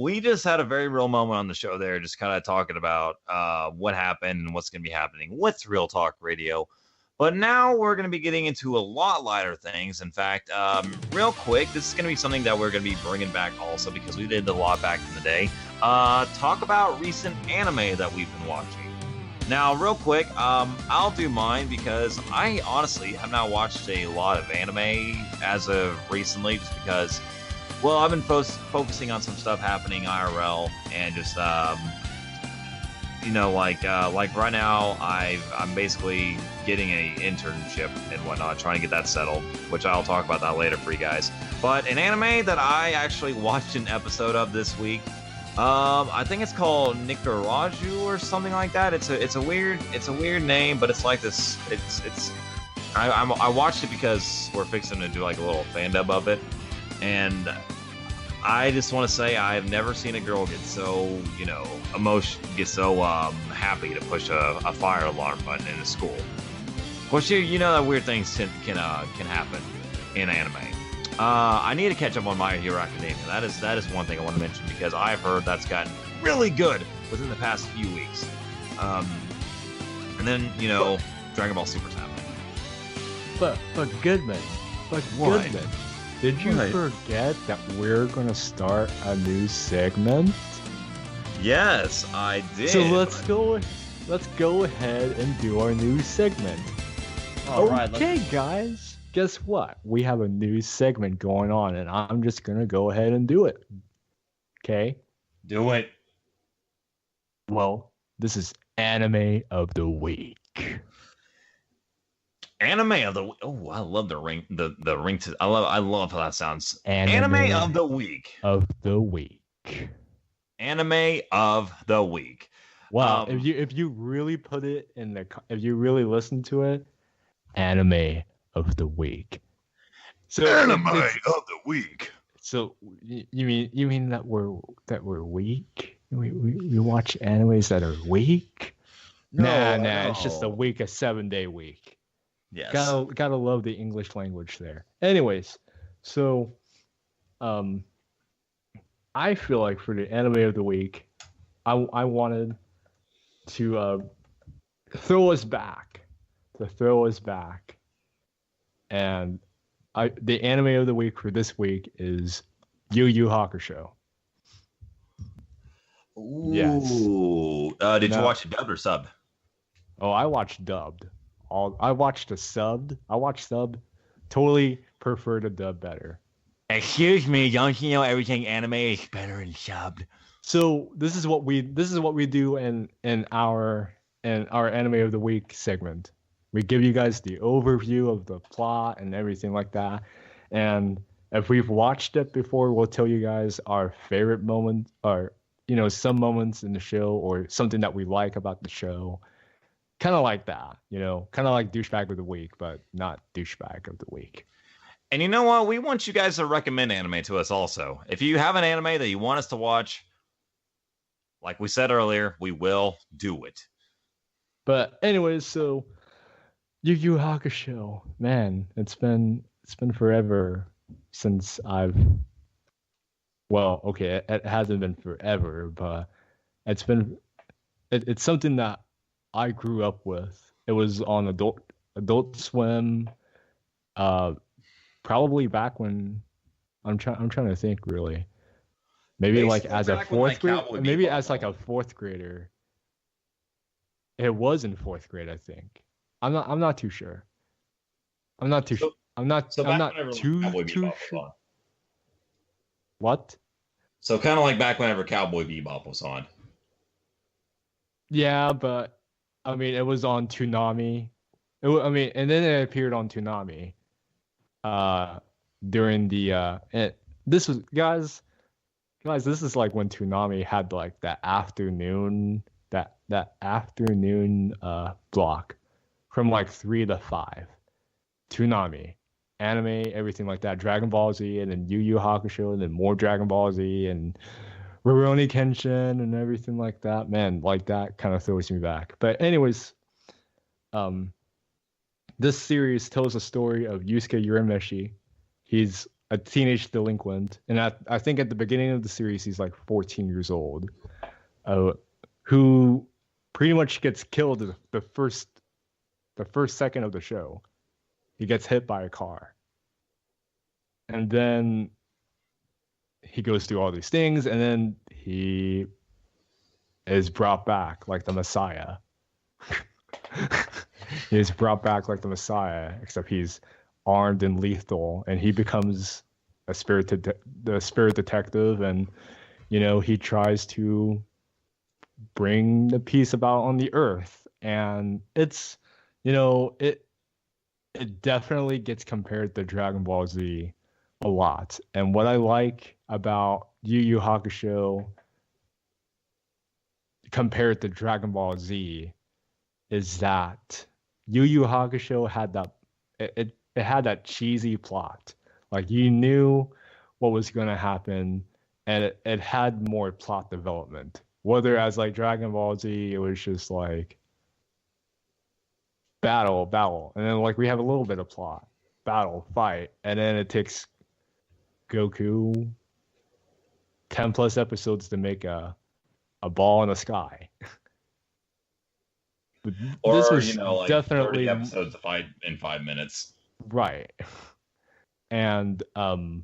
We just had a very real moment on the show there, just kind of talking about what happened and what's going to be happening with Real Talk Radio. But now we're going to be getting into a lot lighter things. In fact, real quick, this is going to be something that we're going to be bringing back also because we did a lot back in the day. Talk about recent anime that we've been watching. Now, real quick, I'll do mine because I honestly have not watched a lot of anime as of recently just because, well, I've been focusing on some stuff happening IRL and just, like right now I'm basically getting an internship and whatnot, trying to get that settled, which I'll talk about that later for you guys. But an anime that I actually watched an episode of this week, I think it's called Nikaraju or something like that. It's a weird name, but it's like this. I watched it because we're fixing to do like a little fan dub of it, and I just want to say I've never seen a girl get so happy to push a fire alarm button in a school. Of course, you know that weird things can happen in anime. I need to catch up on My Hero Academia. That is one thing I want to mention because I've heard that's gotten really good within the past few weeks. And then Dragon Ball Super's happening. But Goodman, did you forget that we're gonna start a new segment? Yes, I did. So let's go ahead and do our new segment. Okay, guys. Guess what? We have a new segment going on, and I'm just going to go ahead and do it. Okay? Do it. Well, this is Anime of the Week. Anime of the week. Oh, I love the ring. The ring. I love how that sounds. Anime of the week. Of the week. Anime of the week. Wow. If you really put it in if you really listen to it, Anime of the week. So anime of the week. So you mean that we're weak? We watch animes that are weak? Nah, it's just a 7-day week. Yes. Gotta love the English language there. Anyways, so I feel like for the anime of the week, I wanted to throw us back. And the anime of the week for this week is Yu Yu Hakusho. Ooh. Yes. Did you watch it dubbed or subbed? Oh, I watched dubbed. I watched subbed. Totally prefer the dub better. Excuse me, don't you know everything anime is better in subbed? So this is what we do in our anime of the week segment. We give you guys the overview of the plot and everything like that. And if we've watched it before, we'll tell you guys our favorite moments or, some moments in the show or something that we like about the show. Kind of like that, kind of like douchebag of the week, but not douchebag of the week. And you know what? We want you guys to recommend anime to us also. If you have an anime that you want us to watch, like we said earlier, we will do it. But anyways, so Yu Yu Hakusho, man, it's been forever since it hasn't been forever, but it's something that I grew up with. It was on Adult Swim, probably back when I'm trying to think really, maybe like as a fourth grader, maybe as like a fourth grader. It was in fourth grade, I think. I'm not too sure. I'm not too sure. What? So kind of like back whenever Cowboy Bebop was on. Yeah, but I mean, it was on Toonami. And then it appeared on Toonami. During the this was guys, this is like when Toonami had like that afternoon block from like 3 to 5. Toonami, anime, everything like that, Dragon Ball Z, and then Yu Yu Hakusho, and then more Dragon Ball Z, and Rurouni Kenshin, and everything like that. Man, like that kind of throws me back. But anyways, This series tells a story of Yusuke Urameshi. He's a teenage delinquent, and I think at the beginning of the series he's like 14 years old, who pretty much gets killed the first second of the show. He gets hit by a car, and then he goes through all these things, and then he is brought back like the Messiah. He is brought back like the Messiah, except he's armed and lethal, and he becomes the spirit detective, and he tries to bring the peace about on the earth. And it's it definitely gets compared to Dragon Ball Z a lot. And what I like about Yu Yu Hakusho compared to Dragon Ball Z is that Yu Yu Hakusho had that it had that cheesy plot. Like you knew what was going to happen, and it had more plot development. Whether as like Dragon Ball Z, it was just like battle, and then like we have a little bit of plot, battle, fight, and then it takes Goku 10 plus episodes to make a ball in the sky. Or this was like definitely 30 episodes to fight in 5 minutes. Right. And Yu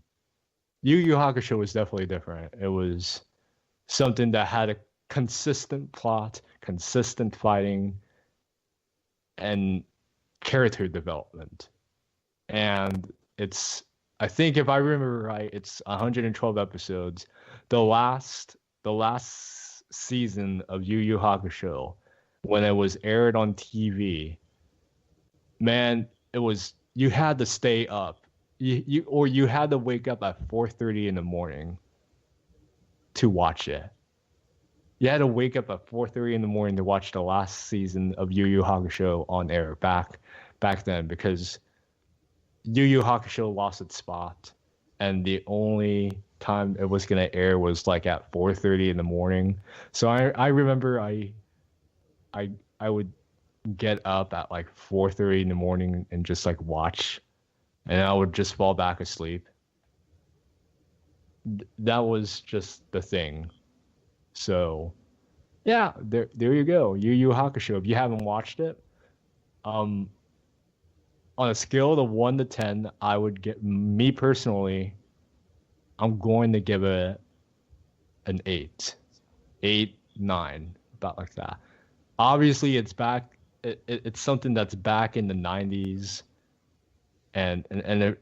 Yu Hakusho was definitely different. It was something that had a consistent plot, consistent fighting, and character development. And it's, I think if I remember right, it's 112 episodes. The last season of Yu Yu Hakusho, when it was aired on TV, man, it was, you had to stay up. You had to wake up at 4:30 in the morning to watch it. You had to wake up at 4:30 in the morning to watch the last season of Yu Yu Hakusho on air back then, because Yu Yu Hakusho lost its spot, and the only time it was gonna air was like at 4:30 in the morning. So I remember I would get up at like 4:30 in the morning and just like watch, and I would just fall back asleep. That was just the thing. So yeah, there you go. Yu Yu Hakusho. If you haven't watched it, on a scale of 1 to 10, I would get, me personally, I'm going to give it an 8, 9, about like that. Obviously, it's back. It's something that's back in the 90s, and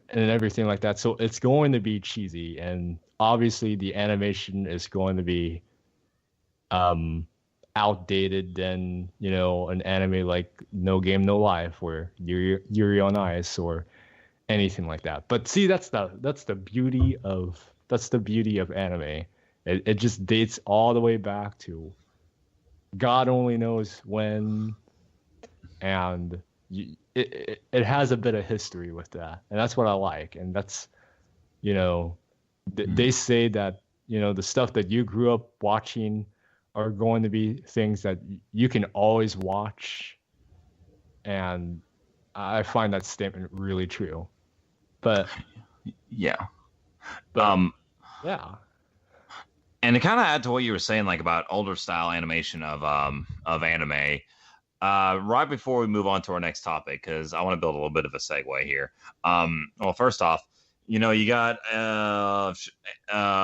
everything like that. So it's going to be cheesy, and obviously the animation is going to be outdated than an anime like No Game No Life or Yuri on Ice or anything like that. But see, that's the beauty of anime. It just dates all the way back to God only knows when, and it has a bit of history with that, and that's what I like. And that's they say that the stuff that you grew up watching are going to be things that you can always watch, and I find that statement really true. But yeah, yeah. And to kind of add to what you were saying, like about older style animation of anime, right before we move on to our next topic, because I want to build a little bit of a segue here. Well, first off, you got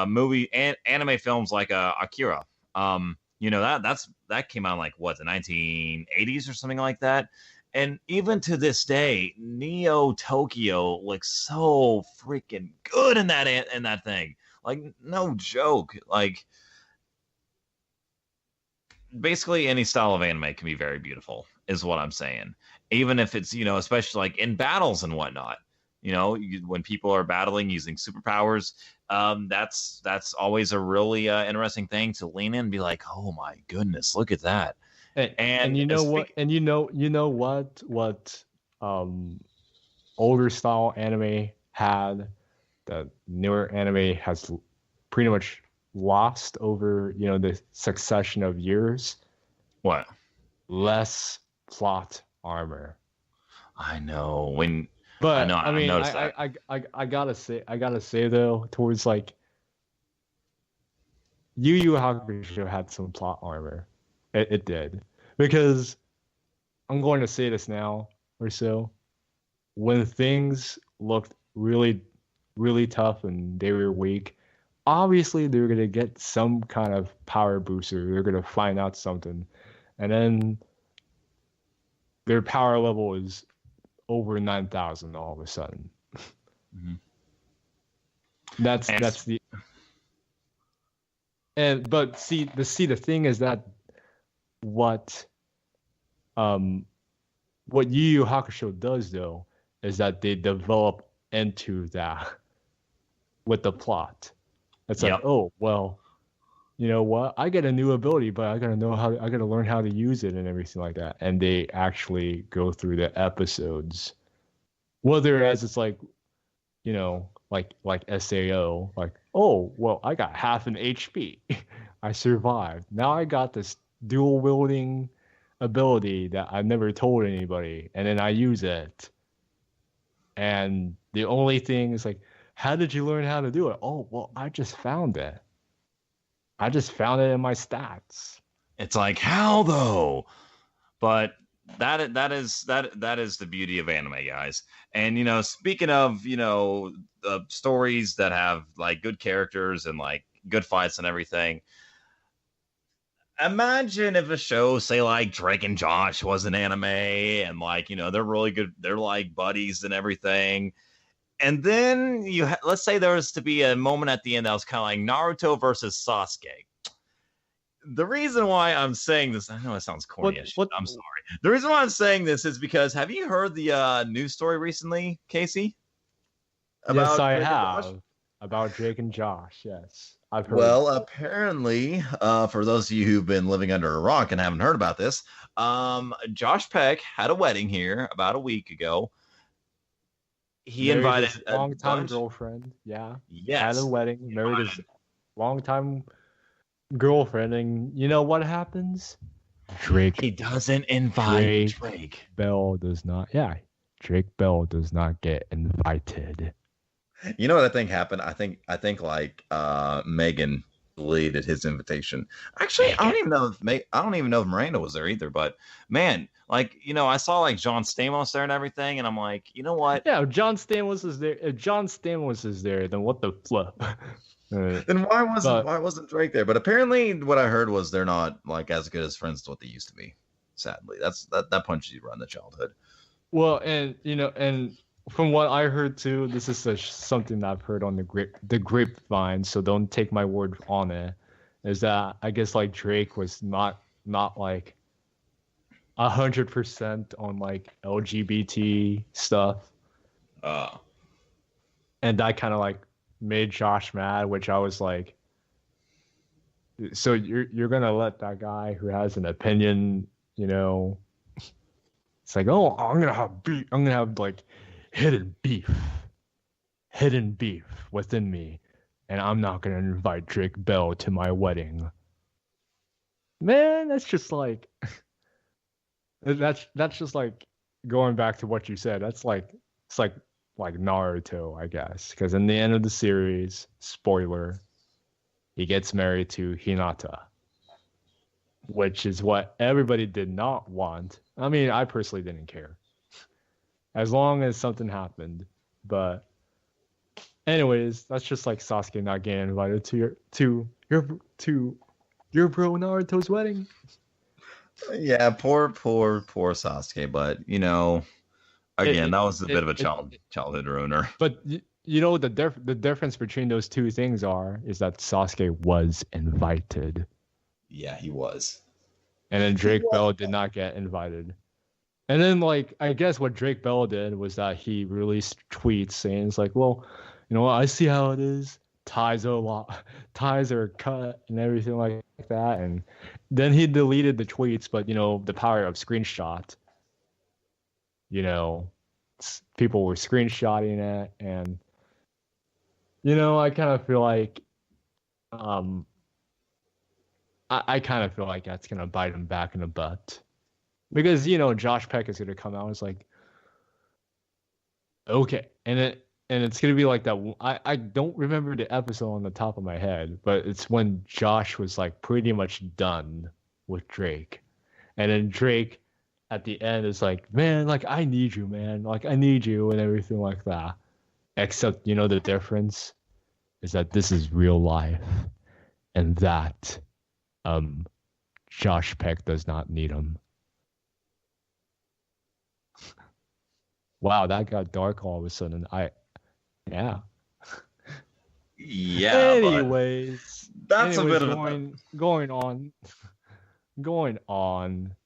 movie and anime films like Akira. That came out in like what, the 1980s or something like that. And even to this day, Neo Tokyo looks so freaking good in that thing. Like, no joke. Like, basically any style of anime can be very beautiful, is what I'm saying. Even if it's, especially like in battles and whatnot. When people are battling using superpowers, that's always a really interesting thing to lean in and be like, oh my goodness, look at that. And you know what? And you know what? What older style anime had that newer anime has pretty much lost over the succession of years? What? Less plot armor. I know when But I I mean, noticed that. I gotta say though, towards like Yu Yu Hakusho had some plot armor. It did because I'm going to say this now or so. When things looked really tough and they were weak, obviously they're gonna get some kind of power booster. They're gonna find out something, and then their power level is over 9,000 all of a sudden. Mm-hmm. That's the and but see the thing is that what um what Yu Yu Hakusho does though is that they develop into that with the plot. It's like, Yep. oh well, you know what? I get a new ability, but I gotta learn how to use it and everything like that. And they actually go through the episodes. Whether as it's like, you know, like SAO, like, oh well, I got half an HP. I survived. Now I got this dual wielding ability that I've never told anybody, and then I use it. And the only thing is like, how did you learn how to do it? Oh well, I just found it. I just found it in my stats. It's like how though, but that is the beauty of anime, guys. And speaking of stories that have like good characters and like good fights and everything. Imagine if a show, say like Drake and Josh, was an anime, and like they're really good. They're like buddies and everything. And then let's say there was to be a moment at the end that was kind of like Naruto versus Sasuke. The reason why I'm saying this, I know it sounds corny as shit. I'm sorry. The reason why I'm saying this is because have you heard the news story recently, Casey? Yes, I have. About Drake and Josh, yes. I've heard. Well, apparently, for those of you who've been living under a rock and haven't heard about this, Josh Peck had a wedding here about a week ago. He invited his longtime girlfriend. Yeah. Yes. Had a wedding. Married his longtime girlfriend, and you know what happens? Drake. He doesn't invite Drake. Bell does not. Yeah. Drake Bell does not get invited. You know what I think happened? I think like Megan deleted his invitation. Actually, I don't even know if Miranda was there either. But man, like I saw like John Stamos there and everything, and I'm like, you know what? Yeah, if John Stamos is there. If John Stamos is there, then what the flip? Then why wasn't Drake there? But apparently, what I heard was they're not like as good as friends as what they used to be. Sadly, that punches you right in the childhood. Well, and and from what I heard too, this is something that I've heard on the grapevine, so don't take my word on it. Is that I guess like Drake was not like 100% on like LGBT stuff, and that kind of like made Josh mad, which I was like, so you're gonna let that guy who has an opinion, it's like, oh, I'm gonna have like hidden beef within me, and I'm not gonna invite Drake Bell to my wedding. Man, that's just like that's just like going back to what you said. It's like Naruto, I guess, because in the end of the series, spoiler, he gets married to Hinata, which is what everybody did not want. I mean, I personally didn't care, as long as something happened. But anyways, that's just like Sasuke not getting invited to your bro Naruto's wedding. Yeah, poor Sasuke. But again, that was a bit of a childhood ruiner. But the difference between those two things is that Sasuke was invited. Yeah, he was. And then Drake Bell did not get invited. And then, like, I guess what Drake Bell did was that he released tweets saying, it's like, well, I see how it is. Ties are cut and everything like that. And then he deleted the tweets, but, the power of screenshot, people were screenshotting it. And, I kind of feel like, I kind of feel like that's going to bite him back in the butt. Because, Josh Peck is going to come out and it's like, Okay, and it's gonna be like that. I don't remember the episode on the top of my head, but it's when Josh was like pretty much done with Drake, and then Drake at the end is like, man, like I need you, man, like I need you, and everything like that. Except the difference is that this is real life, and that um Josh Peck does not need him. Wow, that got dark all of a sudden. Yeah. Yeah, Anyways, but that's a bit of going on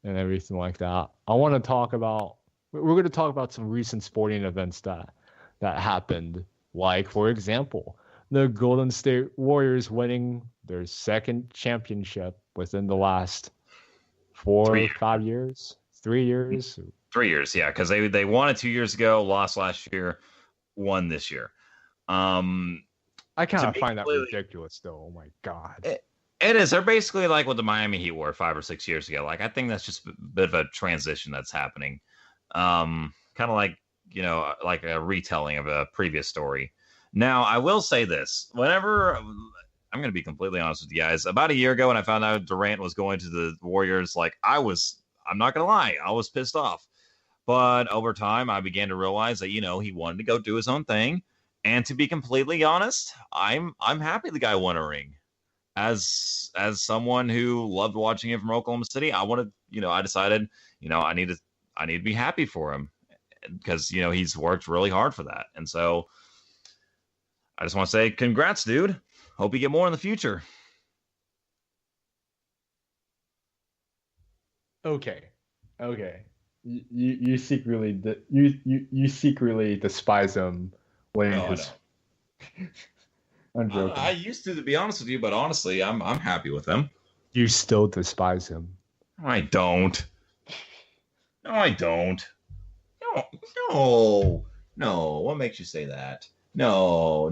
and everything like that. I want to talk about. We're going to talk about some recent sporting events that happened. Like, for example, the Golden State Warriors winning their second championship within the last 4 or 5 years, 3 years. 3 years, yeah, because they won it 2 years ago, lost last year, won this year. I kind of find that ridiculous, though. Oh my god, it is. They're basically like what the Miami Heat were 5 or 6 years ago. Like I think that's just a bit of a transition that's happening. Kind of like like a retelling of a previous story. Now I will say this: whenever I'm going to be completely honest with you guys, about a year ago when I found out Durant was going to the Warriors, like I'm not going to lie, I was pissed off. But over time, I began to realize that he wanted to go do his own thing, and to be completely honest, I'm happy the guy won a ring. As someone who loved watching him from Oklahoma City, I decided, I need to be happy for him because he's worked really hard for that, and so I just want to say, congrats, dude. Hope you get more in the future. Okay. You secretly you secretly despise him when his. I'm joking. I used to be honest with you, but honestly, I'm happy with him. You still despise him. I don't. No, I don't. No. What makes you say that? No.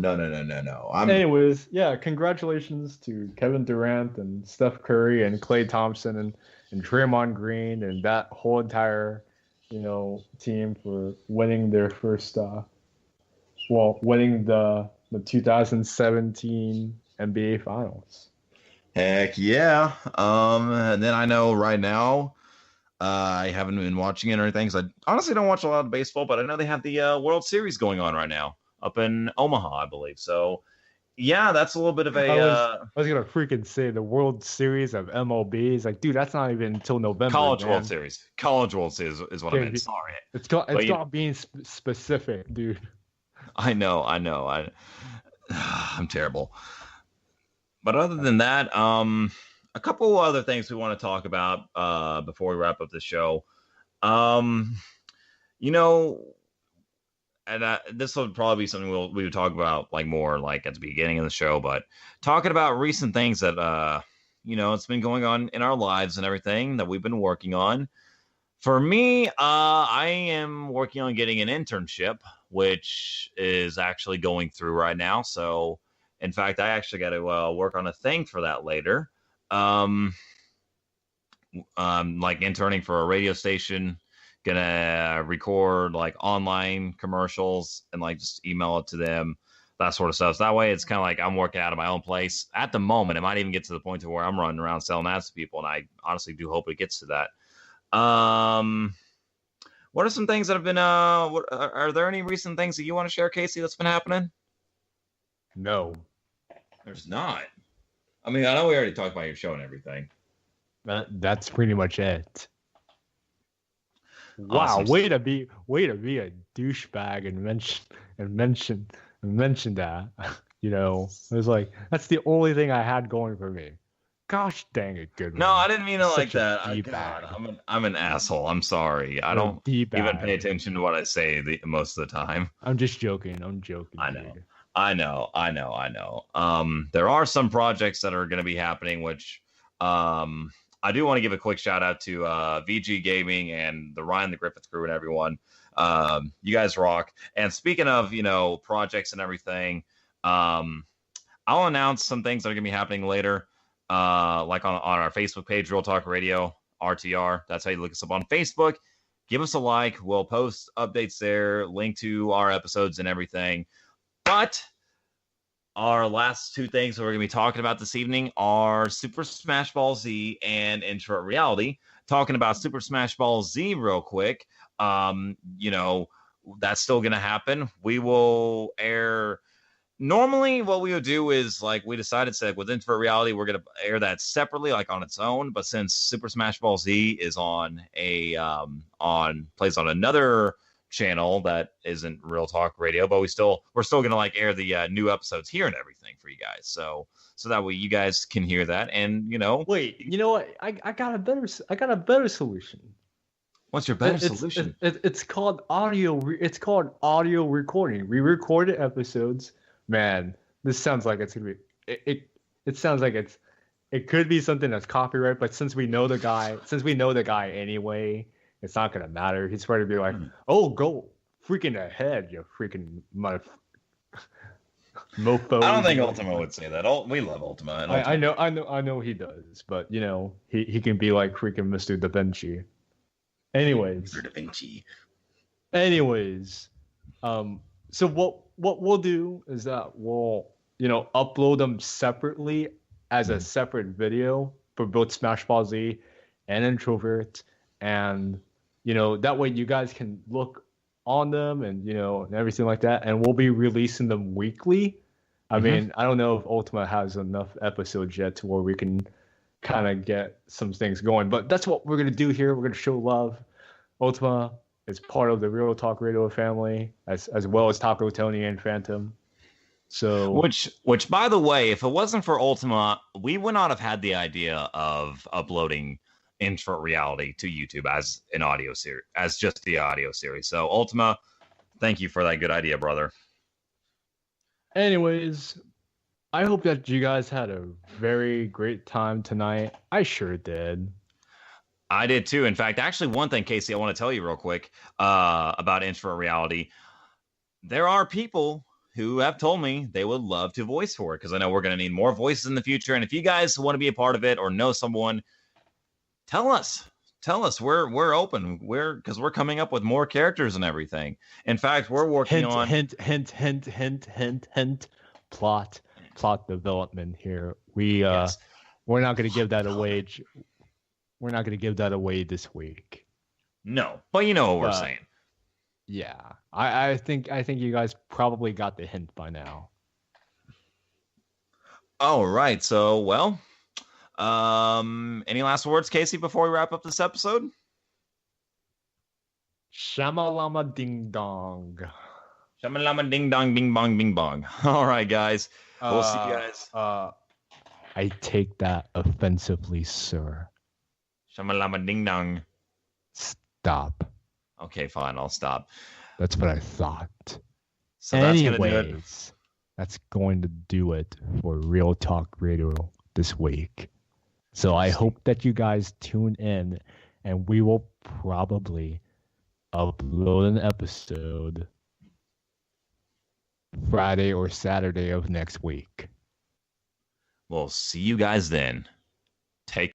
Anyways, yeah, congratulations to Kevin Durant and Steph Curry and Klay Thompson and Draymond Green and that whole entire, team for winning their first, winning the 2017 NBA Finals. Heck yeah. And then I know right now, I haven't been watching it or anything because I honestly don't watch a lot of baseball, but I know they have the World Series going on right now up in Omaha, I believe. So, yeah, that's a little bit of a. I was gonna freaking say the World Series of MLB. It's like, dude, that's not even until November. College World Series is what I meant. Sorry, it's got being specific, dude. I know. I'm terrible. But other than that, a couple other things we want to talk about before we wrap up the show. And this will probably be something we would talk about like more like at the beginning of the show, but talking about recent things that it's been going on in our lives and everything that we've been working on. For me, I am working on getting an internship, which is actually going through right now. So, in fact, I actually got to work on a thing for that later. Like interning for a radio station. Gonna record like online commercials and like just email it to them, that sort of stuff. So that way it's kind of like I'm working out of my own place at the moment. It might even get to the point to where I'm running around selling ads to people, and I honestly do hope it gets to that. What are some things that have been are there any recent things that you want to share, Casey, that's been happening? No, there's not. I mean, I know we already talked about your show and everything. That's pretty much it. Wow, Awesome. way to be a douchebag and mention that. It was like that's the only thing I had going for me. Gosh dang it, good. No, I didn't mean it like that. God, I'm an asshole. I'm sorry. I don't even pay attention to what I say most of the time. I'm just joking. I know. There are some projects that are going to be happening, which I do want to give a quick shout out to VG Gaming and the Ryan the Griffith crew and everyone. You guys rock. And speaking of, projects and everything, I'll announce some things that are going to be happening later, like on our Facebook page, Real Talk Radio, RTR. That's how you look us up on Facebook. give us a like. We'll post updates there, link to our episodes and everything. But our last two things that we're going to be talking about this evening are Super Smash Ball Z and Intro Reality. Talking about Super Smash Ball Z real quick, that's still going to happen. We will air. Normally, what we would do is like we decided to with Intro Reality, we're going to air that separately, like on its own. But since Super Smash Ball Z is on plays on another channel that isn't Real Talk Radio, but we're still gonna like air the new episodes here and everything for you guys, so that way you guys can hear that. And wait, you know what, I got a better solution. What's your better solution? It's called audio recording. We recorded episodes. Man, this sounds like it's gonna be it sounds like it could be something that's copyright, but since we know the guy anyway, it's not gonna matter. He's trying to be like, "Oh, go freaking ahead, you freaking mofo." I don't think Ultima would say that. We love Ultima. I know he does, but he can be like freaking Mr. Da Vinci. Anyways, Mr. Da Vinci. So what we'll do is that we'll upload them separately as a separate video for both Smash Ball Z and Introvert, and that way you guys can look on them and and everything like that, and we'll be releasing them weekly. I mean, I don't know if Ultima has enough episodes yet to where we can kind of get some things going, but that's what we're going to do here. We're going to show love. Ultima is part of the Real Talk Radio family, as well as Taco Tony and Phantom. So which by the way, if it wasn't for Ultima, we would not have had the idea of uploading Intro Reality to YouTube as an audio series, as just the audio series. So Ultima, thank you for that good idea, brother. Anyways, I hope that you guys had a very great time tonight. I sure did. I did too. In fact, actually, one thing, Casey, I want to tell you real quick about Intro Reality. There are people who have told me they would love to voice for it, because I know we're going to need more voices in the future. And if you guys want to be a part of it or know someone, tell us. We're open. Because we're coming up with more characters and everything. In fact, we're working on hint plot development here. We're not going to give that away. We're not going to give that away this week. No, but you know what we're saying. Yeah, I think you guys probably got the hint by now. All right. So, any last words, Casey, before we wrap up this episode? Shamalama ding dong. Shamalama ding dong, bing bong, bing bong. All right, guys. We'll see you guys. I take that offensively, sir. Shamalama ding dong. Stop. Okay, fine. I'll stop. That's what I thought. So that's going to do it for Real Talk Radio this week. So I hope that you guys tune in, and we will probably upload an episode Friday or Saturday of next week. We'll see you guys then. Take